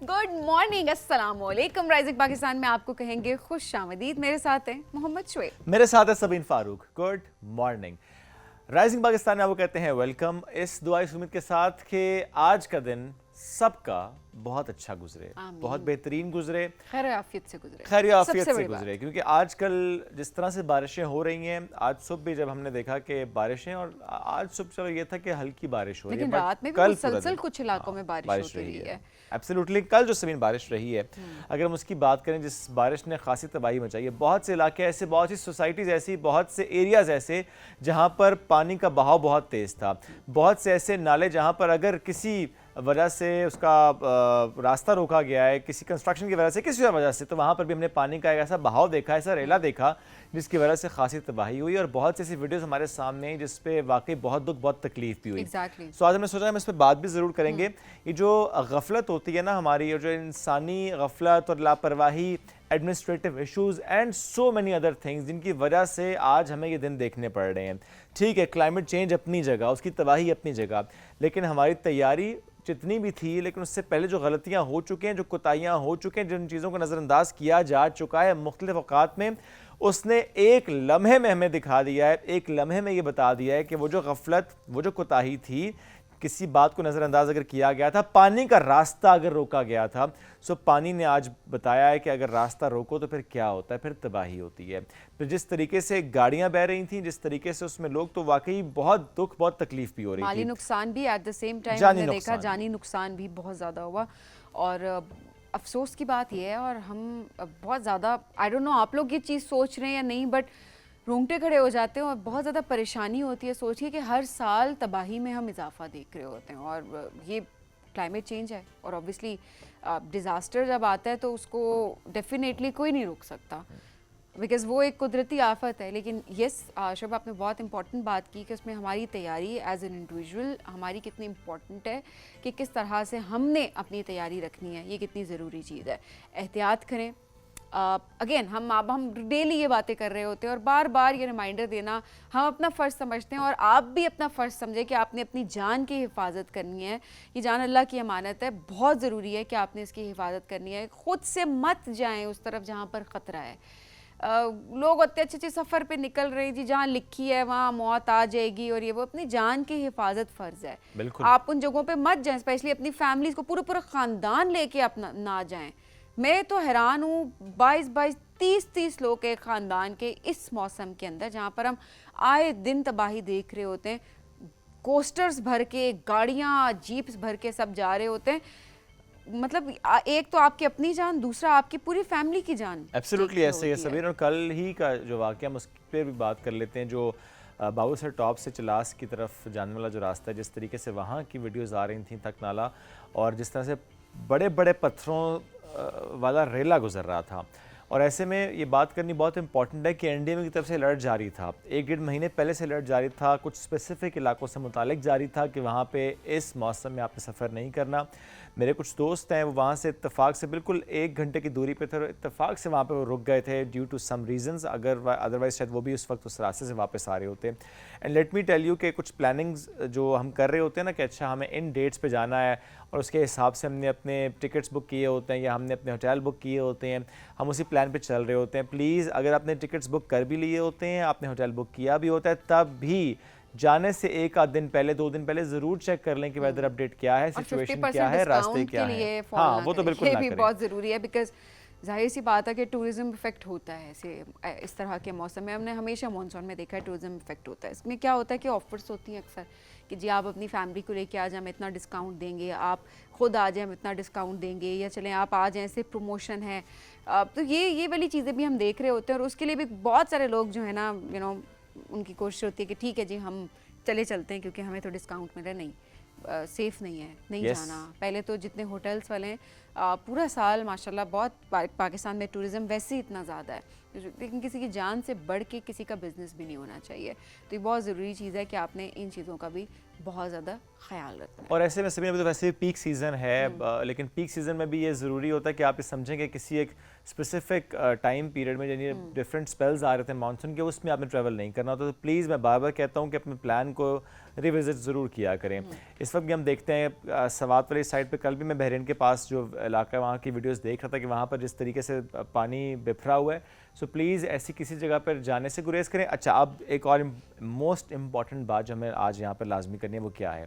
Good morning, अस्सलाम वालेकुम। Rising Pakistan में आपको कहेंगे खुश आमदीद। मेरे साथ हैं मोहम्मद शुएब, मेरे साथ है Sabeen Farooq. Good morning. Rising Pakistan में आपको कहते हैं वेलकम। इस दुआ इस उम्मीद के साथ कि आज का दिन सबका बहुत अच्छा गुजरे, बहुत बेहतरीन गुजरे, खैर आफियत से गुजरे, खैर आफियत से बड़ी गुजरे। क्योंकि आजकल जिस तरह से बारिशें हो रही हैं, आज सुबह भी जब हमने देखा कि बारिशें, और आज सुबह चलो ये था कि हल्की बारिश हो रही है, लेकिन रात में भी कल मुसलसल कुछ इलाकों में बारिश रही है। एब्सोल्युटली कल जो ज़मीन बारिश रही है, अगर हम उसकी बात करें, जिस बारिश ने खासी तबाही मचाई है, बहुत से इलाके ऐसे, बहुत सी सोसाइटीज़ ऐसी, बहुत से एरियाज़ ऐसे जहाँ पर पानी का बहाव बहुत तेज़ था, बहुत से ऐसे नाले जहाँ पर अगर किसी वजह से उसका रास्ता रोका गया है, किसी कंस्ट्रक्शन की वजह से, किसी वजह से, तो वहाँ पर भी हमने पानी का एक ऐसा बहाव देखा, ऐसा रेला देखा जिसकी वजह से खासी तबाही हुई। और बहुत सी ऐसी वीडियोस हमारे सामने हैं जिस पे वाकई बहुत दुख, बहुत तकलीफ भी हुई। सो आज हमने सोचा हम इस पर बात भी ज़रूर करेंगे। ये जो गफलत होती है ना हमारी, और जो इंसानी गफलत और लापरवाही, administrative issues and so many other things, जिनकी वजह से आज हमें ये दिन देखने पड़ रहे हैं। ठीक है, क्लाइमेट चेंज अपनी जगह, उसकी तबाही अपनी जगह, लेकिन हमारी तैयारी जितनी भी थी, लेकिन उससे पहले जो गलतियाँ हो चुकी हैं, जो कोताहियाँ हो चुके हैं, जिन चीज़ों को नज़रअंदाज किया जा चुका है मुख्तलिफ औकात में, उसने एक लम्हे में हमें दिखा दिया है, एक लम्हे में ये बता दिया है कि वो जो गफलत, वो जो कोताही थी, किसी बात को नज़रअंदाज अगर किया गया था, पानी का रास्ता अगर रोका गया था, सो पानी ने आज बताया है कि अगर रास्ता रोको तो फिर क्या होता है, फिर तबाही होती है। फिर जिस तरीके से गाड़ियां बह रही थी, जिस तरीके से उसमें लोग, तो वाकई बहुत दुख, बहुत तकलीफ भी हो रही थी। माली नुकसान भी एट द सेम टाइम हमने देखा, जानी नुकसान भी बहुत ज़्यादा हुआ। और अफसोस की बात यह है, और हम बहुत ज़्यादा, आई डोंट नो आप लोग ये चीज़ सोच रहे हैं या नहीं, बट रोंगटे खड़े हो जाते हैं और बहुत ज़्यादा परेशानी होती है। सोचिए कि हर साल तबाही में हम इजाफा देख रहे होते हैं, और ये क्लाइमेट चेंज है, और ऑब्वियसली डिज़ास्टर जब आता है तो उसको डेफिनेटली कोई नहीं रोक सकता, बिकॉज़ वो एक कुदरती आफत है। लेकिन यस शब, आपने बहुत इंपॉर्टेंट बात की कि उसमें हमारी तैयारी एज एन इंडिविजुअल हमारी कितनी इंपॉर्टेंट है, कि किस तरह से हमने अपनी तैयारी रखनी है, ये कितनी ज़रूरी चीज़ है। एहतियात करें। अगेन हम डेली ये बातें कर रहे होते हैं, और बार बार ये रिमाइंडर देना हम अपना फ़र्ज़ समझते हैं, और आप भी अपना फ़र्ज़ समझें कि आपने अपनी जान की हिफाजत करनी है। ये जान अल्लाह की अमानत है, बहुत ज़रूरी है कि आपने इसकी हिफाजत करनी है। ख़ुद से मत जाएं उस तरफ जहाँ पर ख़तरा है। लोग अच्छे सफ़र पे निकल रहे हैं जी, जहाँ लिखी है वहाँ मौत आ जाएगी, और ये वो, अपनी जान की हिफाजत फ़र्ज़ है। आप उन जगहों पे मत जाएं, स्पेशली अपनी फैमिलीज़ को, पूरा ख़ानदान लेके अपना ना जाएं। मैं तो हैरान हूँ, 22-22, 30-30 लोग के ख़ानदान के इस मौसम के अंदर, जहाँ पर हम आए दिन तबाही देख रहे होते हैं, कोस्टर्स भर के, गाड़ियाँ, जीप्स भर के सब जा रहे होते हैं। मतलब एक तो आपकी अपनी जान, दूसरा आपकी पूरी फैमिली की जान। एब्सोल्युटली ऐसे ही सबीर। और कल ही का जो वाक़या, हम उस पर भी बात कर लेते हैं। जो बाबूसर टॉप से चलास की तरफ जाने वाला जो रास्ता है, जिस तरीके से वहाँ की वीडियोज़ आ रही थी, तकनाला, और जिस तरह से बड़े बड़े पत्थरों वाला रेला गुजर रहा था। और ऐसे में ये बात करनी बहुत इंपॉर्टेंट है कि एनडीएमए की तरफ से अलर्ट जारी था, 1-1.5 महीने पहले से अलर्ट जारी था, कुछ स्पेसिफिक इलाकों से मुतालिक जारी था कि वहाँ पे इस मौसम में आपने सफ़र नहीं करना। मेरे कुछ दोस्त हैं, वो वहाँ से इत्तेफाक से बिल्कुल 1 घंटे की दूरी पे थे, और इत्तेफाक से वहाँ पे वो रुक गए थे due to some reasons. Otherwise शायद वो भी उस वक्त उस रास्ते से वापस आ रहे होते। And let me tell you कि कुछ प्लानिंग्स जो हम कर रहे होते हैं ना, कि अच्छा हमें इन डेट्स पे जाना है, और उसके हिसाब से हमने अपने टिकट्स बुक किए होते हैं, या हमने अपने होटल बुक किए होते हैं, हम उसी प्लान पे चल रहे होते हैं। प्लीज़, अगर आपने टिकट्स बुक कर भी लिए होते हैं, आपने होटल बुक किया भी होता है, तब भी जाने से 1 आध दिन पहले, 2 दिन पहले ज़रूर चेक कर लें कि वेदर अपडेट क्या है, सिचुएशन क्या है, रास्ते क्या है। हाँ, वो तो बिल्कुल ये भी बहुत ज़रूरी है, बिकॉज जाहिर सी बात है कि टूरिज़्म इफेक्ट होता है ऐसे इस तरह के मौसम में। हमने हमेशा मानसून में देखा है टूरिज़्म इफेक्ट होता है। इसमें क्या होता है कि ऑफर्स होती हैं अक्सर, कि जी आप अपनी फैमिली को लेके आ जाए, हम इतना डिस्काउंट देंगे, आप खुद आ जाए, हम इतना डिस्काउंट देंगे, या चलें आप आ जाएँ, सिर्फ प्रमोशन है। तो ये वाली चीज़ें भी हम देख रहे होते हैं, और उसके लिए भी बहुत सारे लोग जो है ना, उनकी कोशिश होती है कि ठीक है जी, हम चलते हैं क्योंकि हमें तो डिस्काउंट मिल रहा है। नहीं, सेफ़ नहीं है, नहीं जाना। पहले तो जितने होटल्स वाले हैं, पूरा साल माशाल्लाह बहुत पाकिस्तान में टूरिज़्म वैसे ही इतना ज़्यादा है, लेकिन किसी की जान से बढ़ के किसी का बिजनेस भी नहीं होना चाहिए। तो ये बहुत ज़रूरी चीज़ है कि आपने इन चीज़ों का भी बहुत ज़्यादा ख्याल रखना है। और ऐसे में सभी तो वैसे भी पीक सीज़न है, लेकिन पीक सीज़न में भी ये ज़रूरी होता है कि आप ये समझें कि किसी एक स्पेसिफिक टाइम पीरियड में यानी डिफरेंट स्पेल्स आ रहे थे मानसून के, उसमें आपने ट्रैवल नहीं करना होता। तो प्लीज़ मैं बार बार कहता हूँ कि अपने प्लान को रिविजिट ज़रूर किया करें। इस वक्त भी हम देखते हैं सवात वाली साइड पे, कल भी मैं बहरीन के पास जो इलाका है वहाँ की वीडियोस देख रहा था कि वहाँ पर जिस तरीके से पानी बिखरा हुआ है। सो प्लीज़ ऐसी किसी जगह पर जाने से गुरेज करें। अच्छा, अब एक और मोस्ट इम्पॉर्टेंट बात जो हमें आज यहाँ पर लाजमी करनी है वो क्या है।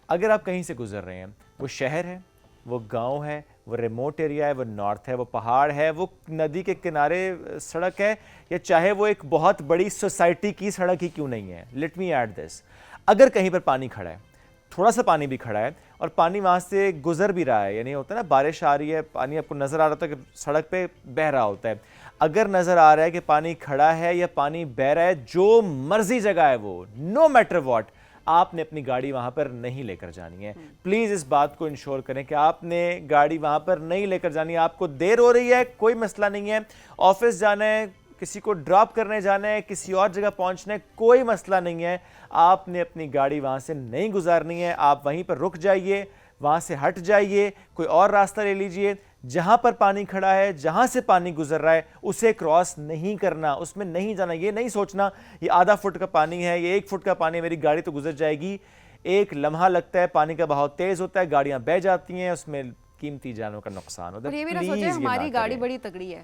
अगर आप कहीं से गुजर रहे हैं, वो शहर है, वो गांव है, वो रिमोट एरिया है, वो नॉर्थ है, वो पहाड़ है, वो नदी के किनारे सड़क है, या चाहे वो एक बहुत बड़ी सोसाइटी की सड़क ही क्यों नहीं है, लेट मी ऐड दिस, अगर कहीं पर पानी खड़ा है, थोड़ा सा पानी भी खड़ा है और पानी वहाँ से गुजर भी रहा है, यानी होता है ना बारिश आ रही है, पानी आपको नज़र आ रहा था कि सड़क पे बह रहा होता है, अगर नज़र आ रहा है कि पानी खड़ा है या पानी बह रहा है, जो मर्जी जगह है वो, नो मैटर व्हाट, आपने अपनी गाड़ी वहां पर नहीं लेकर जानी है। प्लीज इस बात को इंश्योर करें कि आपने गाड़ी वहां पर नहीं लेकर जानी है। आपको देर हो रही है, कोई मसला नहीं है, ऑफिस जाना है, किसी को ड्रॉप करने जाना है, किसी और जगह पहुंचना है, कोई मसला नहीं है, आपने अपनी गाड़ी वहां से नहीं गुजारनी है। आप वहीं पर रुक जाइए, वहां से हट जाइए, कोई और रास्ता ले लीजिए। जहां पर पानी खड़ा है, जहां से पानी गुजर रहा है, उसे क्रॉस नहीं करना, उसमें नहीं जाना। ये नहीं सोचना ये आधा फुट का पानी है, ये 1 फुट का पानी है, मेरी गाड़ी तो गुजर जाएगी। एक लम्हा लगता है, पानी का बहाव तेज होता है, गाड़ियां बह जाती हैं, उसमें कीमती जानों का नुकसान होता है। ये भी ना सोचें हमारी गाड़ी बड़ी तगड़ी है।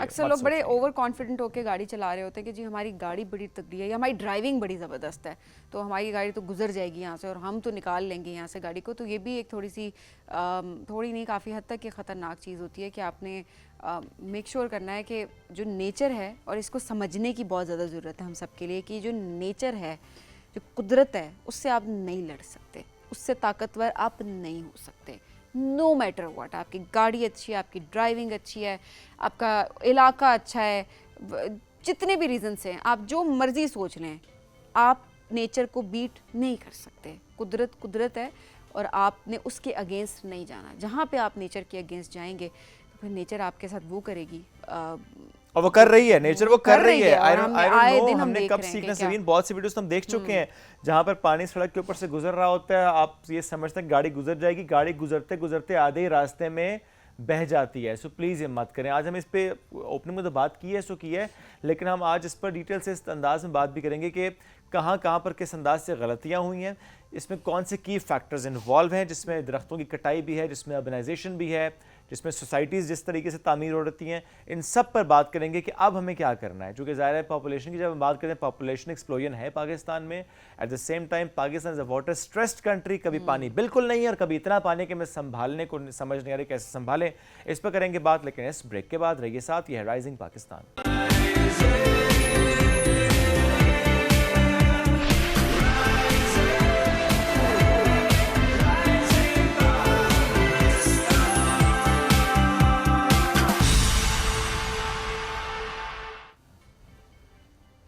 अक्सर लोग बड़े ओवर कॉन्फिडेंट होकर गाड़ी चला रहे होते हैं कि जी हमारी गाड़ी बड़ी तगड़ी है या हमारी ड्राइविंग बड़ी ज़बरदस्त है, तो हमारी गाड़ी तो गुजर जाएगी यहाँ से और हम तो निकाल लेंगे यहाँ से गाड़ी को। तो ये भी एक थोड़ी नहीं काफ़ी हद तक ये ख़तरनाक चीज़ होती है कि आपने मेक श्योर करना है कि जो नेचर है, और इसको समझने की बहुत ज़्यादा ज़रूरत है हम सब के लिए, कि जो नेचर है, जो कुदरत है, उससे आप नहीं लड़ सकते, उससे ताकतवर आप नहीं हो सकते। नो मैटर व्हाट, आपकी गाड़ी अच्छी है, आपकी ड्राइविंग अच्छी है, आपका इलाका अच्छा है, जितने भी रीजंस हैं, आप जो मर्जी सोच लें, आप नेचर को बीट नहीं कर सकते। कुदरत कुदरत है और आपने उसके अगेंस्ट नहीं जाना। जहाँ पे आप नेचर के अगेंस्ट जाएंगे तो फिर नेचर आपके साथ वो करेगी, और वो कर रही है, नेचर वो कर रही है। आई डोंट नो हमने कब सीखना सरीन, बहुत सी वीडियोस हम देख चुके हैं जहां पर पानी सड़क के ऊपर से गुजर रहा होता है, आप ये समझते हैं गाड़ी गुजर जाएगी, गाड़ी गुजरते गुजरते आधे ही रास्ते में बह जाती है। सो प्लीज़ ये मत करें। आज हम इस पे ओपनिंग में तो बात की है, सो की है, लेकिन हम आज इस पर डिटेल से इस अंदाज में बात भी करेंगे कि कहाँ पर किस अंदाज से गलतियाँ हुई हैं, इसमें कौन से की फैक्टर्स इन्वॉल्व हैं, जिसमें दरख्तों की कटाई भी है, जिसमें अर्बनाइजेशन भी है, जिसमें सोसाइटीज़ जिस तरीके से तामीर हो रही हैं, इन सब पर बात करेंगे कि अब हमें क्या करना है। चूँकि ज़ाहिर है पॉपुलेशन की जब हम बात करें, पॉपुलेशन एक्सप्लोजन है पाकिस्तान में, at the same time Pakistan is a water stressed country, कभी पानी बिल्कुल नहीं है और कभी इतना पानी कि हमें संभालने को समझ नहीं आ रही कैसे संभालें। इस पर करेंगे बात, लेकिन इस ब्रेक के बाद रहिए साथ। ये है rising Pakistan.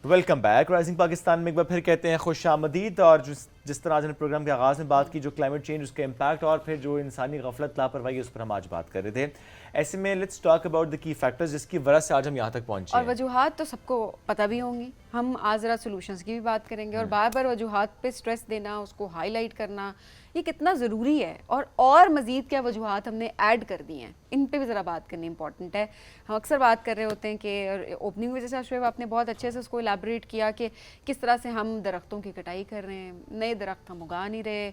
Welcome back. Rising Pakistan में एक बार फिर कहते हैं खुश आमदीद। और जिस तरह आज हमने प्रोग्राम के आगाज़ में बात की, जो क्लाइमेट चेंज, उसका इम्पैक्ट और फिर जो इंसानी गफलत लापरवाही, उस पर हम आज बात कर रहे थे। ऐसे में let's talk about the key factors जिसकी वजह से आज हम यहाँ तक पहुँचे। और वजूहात तो सबको पता भी होंगी, हम आज ज़रा सोल्यूशंस की भी बात करेंगे। और बार बार वजूहात पे स्ट्रेस देना, उसको हाईलाइट करना, ये कितना ज़रूरी है, और मज़ीद क्या वजूहात हमने ऐड कर दी हैं, इन पे भी ज़रा बात करनी इंपॉर्टेंट है। हम अक्सर बात कर रहे होते हैं कि ओपनिंग में जैसे अशरफ आपने बहुत अच्छे से उसको इलेबोरेट किया कि किस तरह से हम दरख्तों की कटाई कर रहे हैं, नए दरख्त हम उगा नहीं रहे,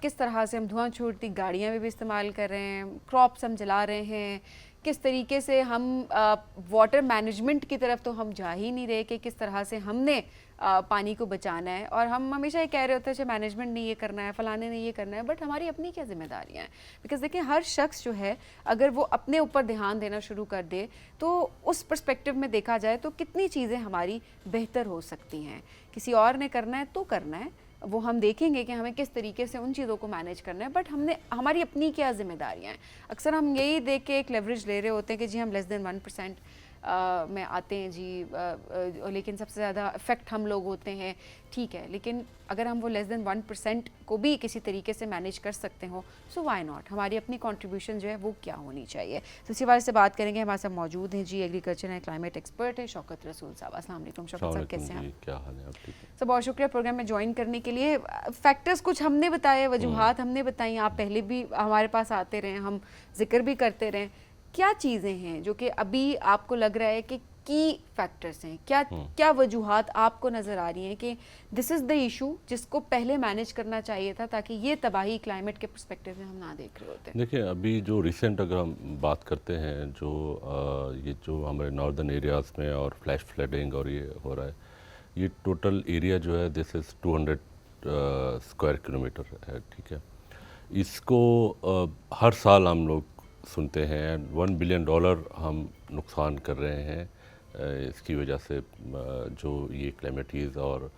किस तरह से हम धुआं छोड़ती गाड़ियाँ में भी इस्तेमाल कर रहे हैं, क्रॉप्स हम जला रहे हैं, किस तरीके से हम वाटर मैनेजमेंट की तरफ तो हम जा ही नहीं रहे कि किस तरह से हमने पानी को बचाना है। और हम हमेशा ये कह रहे होते हैं कि मैनेजमेंट ने ये करना है, फलाने ने ये करना है, बट हमारी अपनी क्या जिम्मेदारियाँ हैं। बिकॉज देखिए, हर शख्स जो है अगर वो अपने ऊपर ध्यान देना शुरू कर दे तो उस पर्सपेक्टिव में देखा जाए तो कितनी चीज़ें हमारी बेहतर हो सकती हैं। किसी और ने करना है तो करना है, वो हम देखेंगे कि हमें किस तरीके से उन चीज़ों को मैनेज करना है, बट हमारी अपनी क्या जिम्मेदारियाँ हैं। अक्सर हम यही देख के एक लेवरेज ले रहे होते हैं कि जी हम लेस देन 1% में आते हैं जी, लेकिन सबसे ज़्यादा इफ़ेक्ट हम लोग होते हैं, ठीक है, लेकिन अगर हम वो लेस देन 1% को भी किसी तरीके से मैनेज कर सकते हो, सो व्हाई नॉट, हमारी अपनी कंट्रीब्यूशन जो है वो क्या होनी चाहिए। तो इसी बारे से बात करेंगे। हमारे साथ मौजूद हैं जी एग्रीकल्चर एंड क्लाइमेट एक्सपर्ट है शौकत रसूल साहब। अस्सलाम वालेकुम शौकत साहब, कैसे हैं आप? क्या हाल है, आप ठीक हैं? सर बहुत शुक्रिया प्रोग्राम में ज्वाइन करने के लिए। फैक्टर्स कुछ हमने बताए, वजूहात हमने बताई, आप पहले भी हमारे पास आते रहे, हम जिक्र भी करते रहे। क्या चीज़ें हैं जो कि अभी आपको लग रहा है कि की फैक्टर्स हैं, क्या वजूहात आपको नज़र आ रही हैं कि दिस इज़ द इशू जिसको पहले मैनेज करना चाहिए था, ताकि ये तबाही क्लाइमेट के पर्सपेक्टिव में हम ना देख रहे होते? देखिए, अभी जो रिसेंट अगर हम बात करते हैं, जो ये जो हमारे नॉर्दर्न एरियाज़ में और फ्लैश फ्लडिंग और ये हो रहा है, ये टोटल एरिया जो है दिस इज़ 200 स्क्वायर किलोमीटर है, ठीक है। इसको हर साल हम लोग सुनते हैं $1 बिलियन हम नुकसान कर रहे हैं इसकी वजह से, जो ये क्लाइमेटीज़ और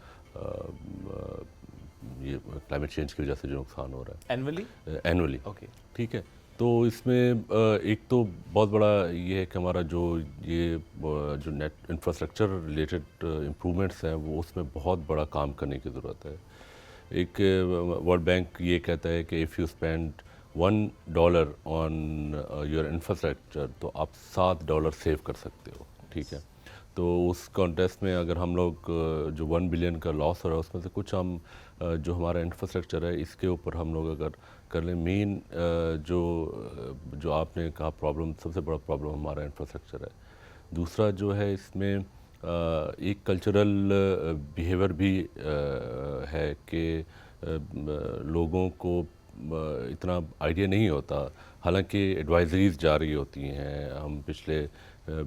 ये क्लाइमेट चेंज की वजह से जो नुकसान हो रहा है एनुअली, ओके, ठीक है। तो इसमें एक तो बहुत बड़ा ये है कि हमारा जो ये जो नेट इंफ्रास्ट्रक्चर रिलेटेड इम्प्रूवमेंट्स हैं, वो उसमें बहुत बड़ा काम करने की ज़रूरत है। एक वर्ल्ड बैंक ये कहता है कि if you spend $1 on your infrastructure तो आप $7 सेव कर सकते हो, ठीक है। तो उस कॉन्टेस्ट में अगर हम लोग जो 1 बिलियन का लॉस हो रहा है, उसमें से कुछ हम जो हमारा इंफ्रास्ट्रक्चर है इसके ऊपर हम लोग अगर कर लें, मेन जो आपने कहा प्रॉब्लम, सबसे बड़ा प्रॉब्लम हमारा इंफ्रास्ट्रक्चर है। दूसरा जो है इसमें एक कल्चरल बिहेवियर भी है कि लोगों को इतना आइडिया नहीं होता, हालांकि एडवाइजरीज जारी होती हैं। हम पिछले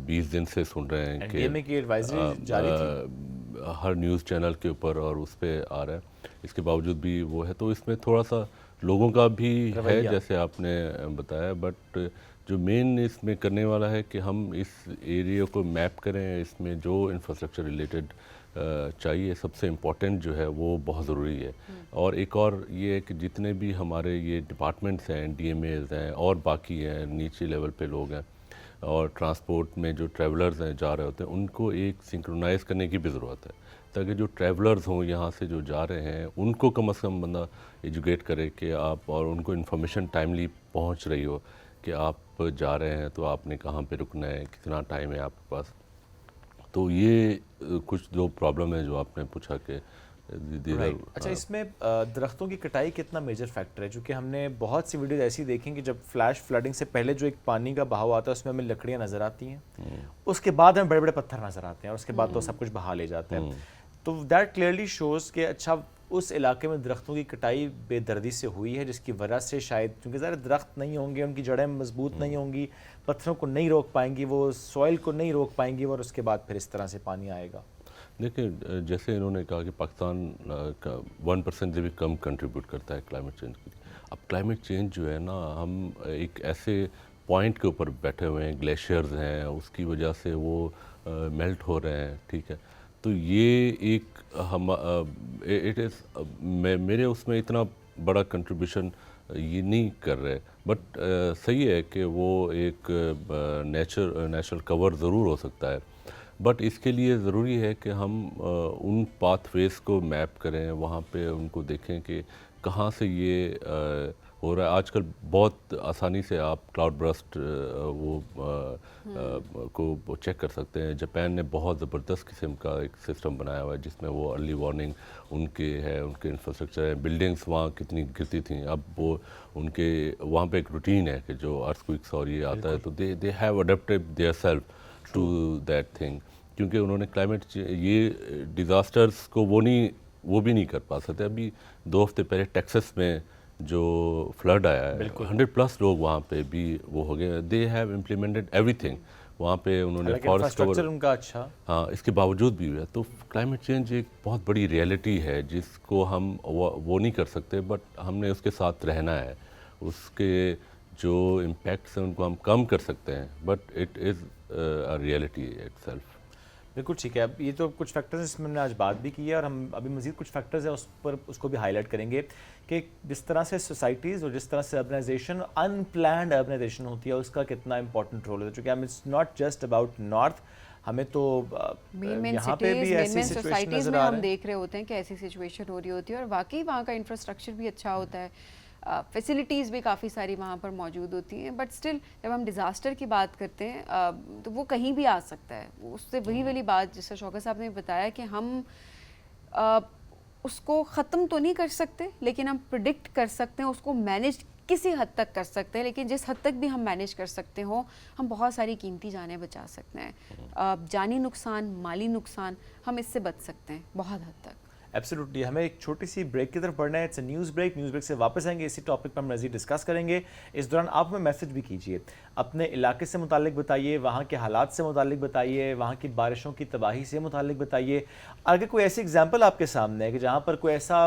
20 दिन से सुन रहे हैं कि एडवाइजरी जारी थी हर न्यूज़ चैनल के ऊपर और उस पर आ रहा है, इसके बावजूद भी वो है। तो इसमें थोड़ा सा लोगों का भी है, जैसे आपने बताया, बट जो मेन इसमें करने वाला है कि हम इस एरिया को मैप करें, इसमें जो इंफ्रास्ट्रक्चर रिलेटेड चाहिए, सबसे इम्पोर्टेंट जो है वो बहुत ज़रूरी है। और एक और ये है कि जितने भी हमारे ये डिपार्टमेंट्स हैं, DMAs हैं और बाकी हैं, नीचे लेवल पे लोग हैं, और ट्रांसपोर्ट में जो ट्रैवलर्स हैं जा रहे होते हैं, उनको एक सिंक्रोनाइज़ करने की भी ज़रूरत है, ताकि जो ट्रैवलर्स हों यहाँ से जो जा रहे हैं, उनको कम से कम बंदा एजुकेट करे कि आप, और उनको इन्फॉर्मेशन टाइमली पहुँच रही हो कि आप जा रहे हैं तो आपने कहाँ पे रुकना है, कितना टाइम है आपके पास। तो ये कुछ जो प्रॉब्लम है जो आपने पूछा कि अच्छा, इसमें दरख्तों की कटाई कितना मेजर फैक्टर है? क्योंकि हमने बहुत सी वीडियोज ऐसी देखी कि जब फ्लैश फ्लडिंग से पहले जो एक पानी का बहाव आता है उसमें हमें लकड़ियाँ नज़र आती हैं, उसके बाद हमें बड़े बड़े पत्थर नज़र आते हैं और उसके बाद तो सब कुछ बहा ले जाते हैं। तो दैट क्लियरली शोज़ कि अच्छा उस इलाके में दरख्तों की कटाई बेदर्दी से हुई है, जिसकी वजह से शायद, क्योंकि ज़्यादा दरख्त नहीं होंगे, उनकी जड़ें मजबूत नहीं होंगी, पत्थरों को नहीं रोक पाएंगी, वो सॉइल को नहीं रोक पाएंगी, और उसके बाद फिर इस तरह से पानी आएगा। देखिए, जैसे इन्होंने कहा कि पाकिस्तान का 1% से भी कम कंट्रीब्यूट करता है क्लाइमेट चेंज के लिए। अब क्लाइमेट चेंज जो है ना, हम एक ऐसे पॉइंट के ऊपर बैठे हुए हैं, ग्लेशियर्स हैं, उसकी वजह से वो मेल्ट हो रहे हैं, ठीक है। तो ये एक हम इट इज़ मेरे उसमें इतना बड़ा कंट्रीब्यूशन ये नहीं कर रहे, बट सही है कि वो एक नेचुरल कवर ज़रूर हो सकता है, बट इसके लिए ज़रूरी है कि हम उन पाथवेज़ को मैप करें, वहाँ पे उनको देखें कि कहाँ से ये हो रहा है। आजकल बहुत आसानी से आप क्लाउड बर्स्ट को चेक कर सकते हैं। जापान ने बहुत ज़बरदस्त किस्म का एक सिस्टम बनाया हुआ है जिसमें वो अर्ली वार्निंग उनके है, उनके इंफ्रास्ट्रक्चर है, बिल्डिंग्स वहाँ कितनी गिरती थी, अब वो उनके वहाँ पे एक रूटीन है कि जो अर्थक्वेक्स और ये आता है तो they have adapted their self to that thing, क्योंकि उन्होंने क्लाइमेट ये डिज़ास्टर्स को वो भी नहीं कर पा सकते। अभी 2 हफ्ते पहले टेक्सास में जो फ्लड आया है, 100+ लोग वहाँ पे भी वो हो गए। दे हैव इम्प्लीमेंटेड एवरीथिंग, वहाँ पे उन्होंने फॉरेस्ट कवर, उनका अच्छा, हाँ, इसके बावजूद भी हुआ। तो क्लाइमेट चेंज एक बहुत बड़ी रियलिटी है जिसको हम वो नहीं कर सकते, बट हमने उसके साथ रहना है। उसके जो इम्पैक्ट्स हैं उनको हम कम कर सकते हैं, but it is a reality itself. बिल्कुल ठीक है। अब ये तो कुछ फैक्टर्स इसमें हमने आज बात भी की है, और हम अभी मज़ीद कुछ फैक्टर्स हैं उस पर उसको भी हाईलाइट करेंगे कि जिस तरह से सोसाइटीज़ और जिस तरह से अर्बनाइजेशन, अनप्लान्ड अर्बनाइजेशन होती है, उसका कितना इंपॉर्टेंट रोल है। चूँकि it's not just about north, हमें तो यहाँ पे भी ऐसी सिचुएशन नजर आ हम रहा है। देख रहे होते हैं कि ऐसी सिचुएशन हो रही होती है, और वाकई वहाँ का इंफ्रास्ट्रक्चर भी अच्छा होता है, फैसिलिटीज़ भी काफ़ी सारी वहाँ पर मौजूद होती हैं, बट स्टिल जब हम डिज़ास्टर की बात करते हैं तो वो कहीं भी आ सकता है। उससे वही वाली बात जैसे शौकत साहब ने बताया कि हम उसको ख़त्म तो नहीं कर सकते, लेकिन हम प्रिडिक्ट कर सकते हैं, उसको मैनेज किसी हद तक कर सकते हैं, लेकिन जिस हद तक भी हम मैनेज कर सकते हो, हम बहुत सारी कीमती जानें बचा सकते हैं। जानी नुकसान, माली नुकसान, हम इससे बच सकते हैं बहुत हद तक। एब्सोल्युटली। हमें एक छोटी सी ब्रेक की तरफ बढ़ना है। It's a news break. News break से वापस आएंगे, इसी टॉपिक पर हम मज़ीद डिस्कस करेंगे। इस दौरान आप हमें मैसेज भी कीजिए, अपने इलाके से मुतालिक बताइए, वहाँ के हालात से मुतालिक बताइए, वहाँ की बारिशों की तबाही से मुतालिक बताइए। अगर कोई ऐसी एग्जाम्पल आपके सामने है कि जहाँ पर कोई ऐसा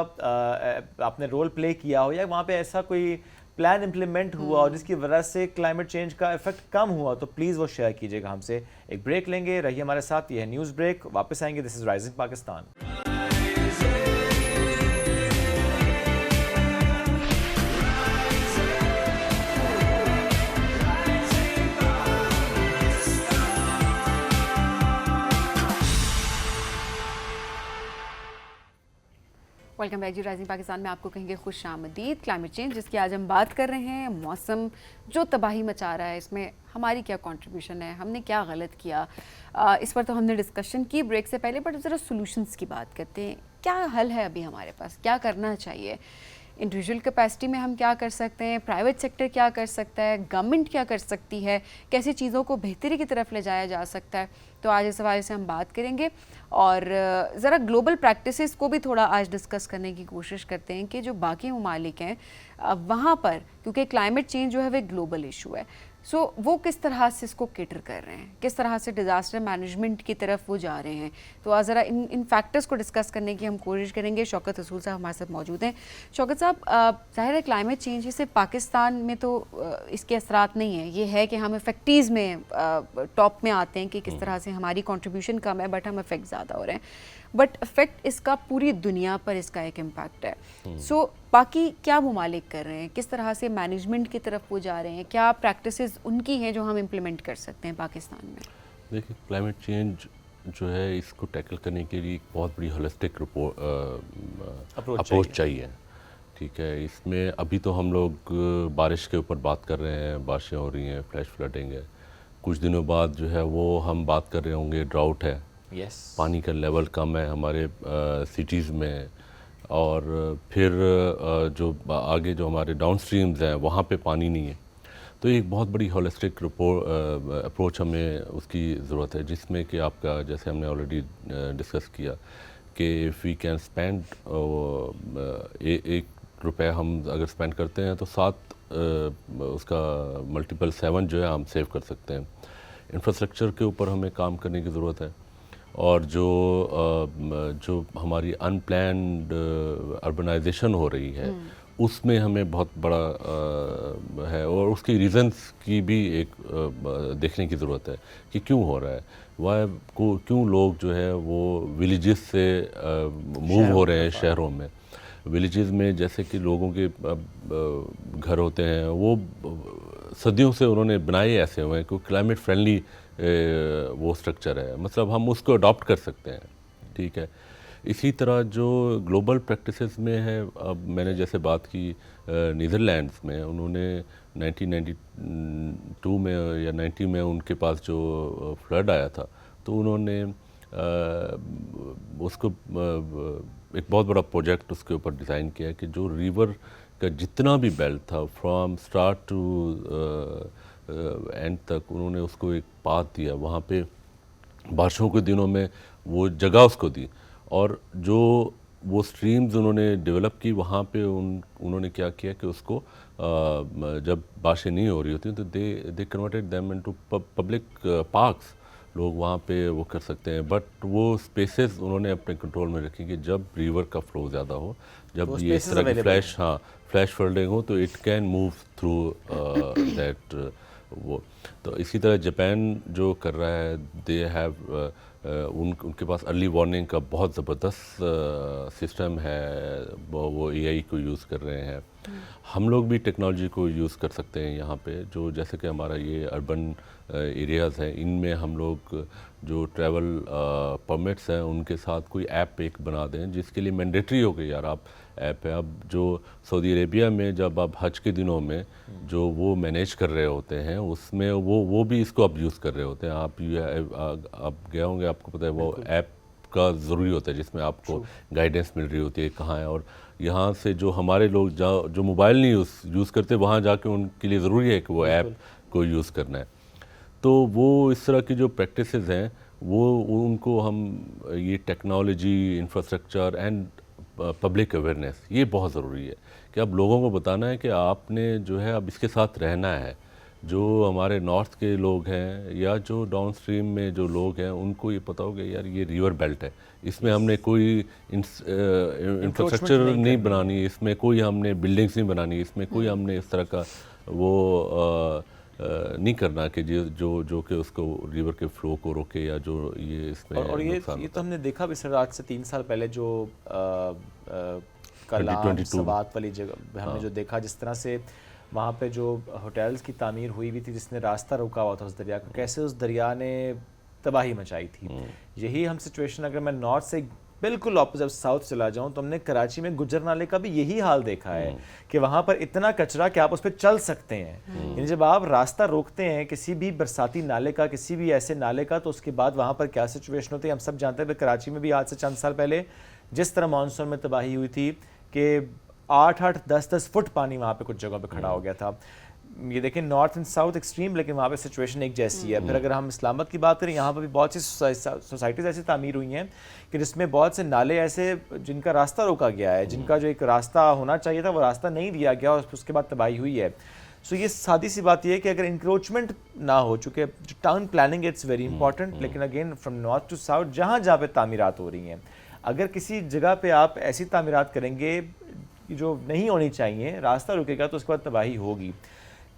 आपने रोल प्ले किया हो, या वहाँ पर ऐसा कोई प्लान इम्प्लीमेंट हुआ और जिसकी वजह से क्लाइमेट चेंज का इफेक्ट कम हुआ, तो प्लीज़ वो शेयर कीजिएगा हमसे। एक ब्रेक लेंगे, रहिए हमारे साथ। ये है न्यूज़ ब्रेक, वापस आएंगे। This is rising Pakistan. Welcome back जी। राइजिंग पाकिस्तान में आपको कहेंगे खुश आमदीद। क्लाइमेट चेंज जिसकी आज हम बात कर रहे हैं, मौसम जो तबाही मचा रहा है, इसमें हमारी क्या कंट्रीब्यूशन है, हमने क्या गलत किया, इस पर तो हमने डिस्कशन की ब्रेक से पहले। बट ज़रा सॉल्यूशंस की बात करते हैं। क्या हल है अभी हमारे पास, क्या करना चाहिए? इंडिविजुअल कैपेसिटी में हम क्या कर सकते हैं, प्राइवेट सेक्टर क्या कर सकता है, गवर्नमेंट क्या कर सकती है, कैसे चीज़ों को बेहतरी की तरफ ले जाया जा सकता है? तो आज इस हवाले से हम बात करेंगे और ज़रा ग्लोबल प्रैक्टिसेस को भी थोड़ा आज डिस्कस करने की कोशिश करते हैं कि जो बाकी ममालिक हैं वहाँ पर, क्योंकि क्लाइमेट चेंज जो है वो ग्लोबल इशू है, सो वो किस तरह से इसको केटर कर रहे हैं, किस तरह से डिज़ास्टर मैनेजमेंट की तरफ वो जा रहे हैं। तो आज ज़रा इन फैक्टर्स को डिस्कस करने की हम कोशिश करेंगे। शौकत रसूल साहब हमारे साथ मौजूद हैं। शौकत साहब, ज़ाहिर है क्लाइमेट चेंज सिर्फ पाकिस्तान में तो इसके असरात नहीं है, ये है कि हम इफेक्टीज़ में टॉप में आते हैं कि किस तरह से हमारी कॉन्ट्रीब्यूशन कम है बट हम इफेक्ट ज़्यादा हो रहे हैं, बट इफेक्ट इसका पूरी दुनिया पर इसका एक इम्पैक्ट है। सो बाकी क्या ममालिक कर रहे हैं, किस तरह से मैनेजमेंट की तरफ वो जा रहे हैं, क्या प्रैक्टिसेस उनकी हैं जो हम इम्प्लीमेंट कर सकते हैं पाकिस्तान में? देखिए, क्लाइमेट चेंज जो है इसको टैकल करने के लिए एक बहुत बड़ी होलिस्टिक अप्रोच चाहिए। ठीक है, इसमें अभी तो हम लोग बारिश के ऊपर बात कर रहे हैं, बारिशें हो रही हैं, फ्लैश फ्लडिंग है। कुछ दिनों बाद जो है वो हम बात कर रहे होंगे ड्राउट है, पानी का लेवल कम है हमारे सिटीज़ में, और फिर जो आगे जो हमारे डाउन स्ट्रीम्स हैं वहाँ पे पानी नहीं है। तो एक बहुत बड़ी होलिस्टिक अप्रोच हमें उसकी ज़रूरत है, जिसमें कि आपका जैसे हमने ऑलरेडी डिस्कस किया कि इफ़ वी कैन स्पेंड ₹1 हम अगर स्पेंड करते हैं तो 7 उसका मल्टीपल 7 जो है हम सेव कर सकते हैं। इंफ्रास्ट्रक्चर के ऊपर हमें काम करने की ज़रूरत है, और जो हमारी अनप्लान्ड अर्बनाइजेशन हो रही है उसमें हमें बहुत बड़ा है, और उसकी रीज़न्स की भी एक देखने की ज़रूरत है कि क्यों हो रहा है, क्यों लोग जो है वो विलेजेस से मूव हो रहे हैं शहरों में। विलेजेस में जैसे कि लोगों के घर होते हैं, वो सदियों से उन्होंने बनाए ऐसे हुए हैं कि क्लाइमेट फ्रेंडली वो स्ट्रक्चर है, मतलब हम उसको अडॉप्ट कर सकते हैं। ठीक है, इसी तरह जो ग्लोबल प्रैक्टिसेस में है, अब मैंने जैसे बात की नीदरलैंड्स में, उन्होंने 1992 में या 90 में उनके पास जो फ्लड आया था, तो उन्होंने उसको एक बहुत बड़ा प्रोजेक्ट उसके ऊपर डिज़ाइन किया कि जो रिवर का जितना भी बेल्ट था फ्रॉम स्टार्ट टू एंड तक, उन्होंने उसको एक पाथ दिया, वहाँ पे बारिशों के दिनों में वो जगह उसको दी, और जो वो स्ट्रीम्स उन्होंने डेवलप की वहाँ पे उन्होंने क्या किया कि उसको जब बारिशें नहीं हो रही होती तो they converted them into public parks. लोग वहाँ पे वो कर सकते हैं, बट वो स्पेसेस उन्होंने अपने कंट्रोल में रखी कि जब रिवर का फ्लो ज़्यादा हो, जब ये इस तरह की फ्लैश फ्लडिंग हो, तो it can move through that वो तो इसी तरह जापान जो कर रहा है, दे हैव उनके पास अर्ली वार्निंग का बहुत ज़बरदस्त सिस्टम है, वो एआई को यूज़ कर रहे हैं। हम लोग भी टेक्नोलॉजी को यूज़ कर सकते हैं यहाँ पे, जो जैसे कि हमारा ये अर्बन एरियाज़ हैं, इनमें हम लोग जो ट्रैवल परमिट्स हैं उनके साथ कोई ऐप एक बना दें, जिसके लिए मैंडेटरी हो गई यार आप ऐप है। अब जो सऊदी अरेबिया में जब आप हज के दिनों में जो वो मैनेज कर रहे होते हैं, उसमें वो भी इसको अब यूज़ कर रहे होते हैं। आप गए होंगे, आपको पता है वो ऐप का ज़रूरी होता है, जिसमें आपको गाइडेंस मिल रही होती है कहाँ है। और यहाँ से जो हमारे लोग जो मोबाइल नहीं यूज़ करते, वहाँ जाके उनके लिए ज़रूरी है कि वो ऐप को यूज़ करना है। तो वो इस तरह की जो प्रैक्टिसेस हैं, वो उनको हम ये technology, infrastructure and public awareness, ये बहुत ज़रूरी है कि अब लोगों को बताना है कि आपने जो है अब इसके साथ रहना है। जो हमारे नॉर्थ के लोग हैं या जो डाउन स्ट्रीम में जो लोग हैं, उनको ये पता होगा यार ये रिवर बेल्ट है, इसमें हमने कोई इंफ्रास्ट्रक्चर नहीं बनानी, इसमें कोई हमने बिल्डिंग्स नहीं बनानी, इसमें कोई हमने इस तरह का वो नहीं करना कि जो कि उसको रिवर के फ्लो को रोके या जो ये इसमें और ये तो हमने देखा भी सर, आज से 3 साल पहले जो कलाम सवात वाली जगह हमने जो देखा, जिस तरह से वहाँ पे जो होटल्स की तामीर हुई भी थी, जिसने रास्ता रोका हुआ था उस दरिया का, कैसे उस दरिया ने तबाही मचाई थी। यही हम सिचुएशन, अगर मैं नॉर्थ से बिल्कुल ऑपोजिट साउथ चला जाऊं, तो हमने कराची में गुज्जर नाले का भी यही हाल देखा है कि वहाँ पर इतना कचरा कि आप उस पर चल सकते हैं। यानी जब आप रास्ता रोकते हैं किसी भी बरसाती नाले का, किसी भी ऐसे नाले का, तो उसके बाद वहाँ पर क्या सिचुएशन होती है हम सब जानते हैं। कराची में भी आज से चंद साल पहले जिस तरह मानसून में तबाही हुई थी कि 8-8, 10-10 फुट पानी वहाँ पे कुछ जगह पे खड़ा हो गया था। ये देखें, नॉर्थ एंड साउथ एक्सट्रीम, लेकिन वहाँ पे सिचुएशन एक जैसी है। फिर अगर हम इस्लामाबाद की बात करें, यहाँ पर भी बहुत सी सोसाइटीज़ ऐसी तामीर हुई हैं कि जिसमें बहुत से नाले ऐसे जिनका रास्ता रोका गया है, जिनका जो एक रास्ता होना चाहिए था वो रास्ता नहीं दिया गया, और उसके बाद तबाही हुई है। सो ये सादी सी बात ये है कि अगर इंक्रोचमेंट ना हो, चूँकि town planning it's very important, लेकिन again from north to south जहाँ जहाँ पे तामीरात हो रही हैं, अगर किसी जगह पे आप ऐसी तामीरात करेंगे जो नहीं होनी चाहिए, रास्ता रुकेगा तो उसके बाद तबाही होगी।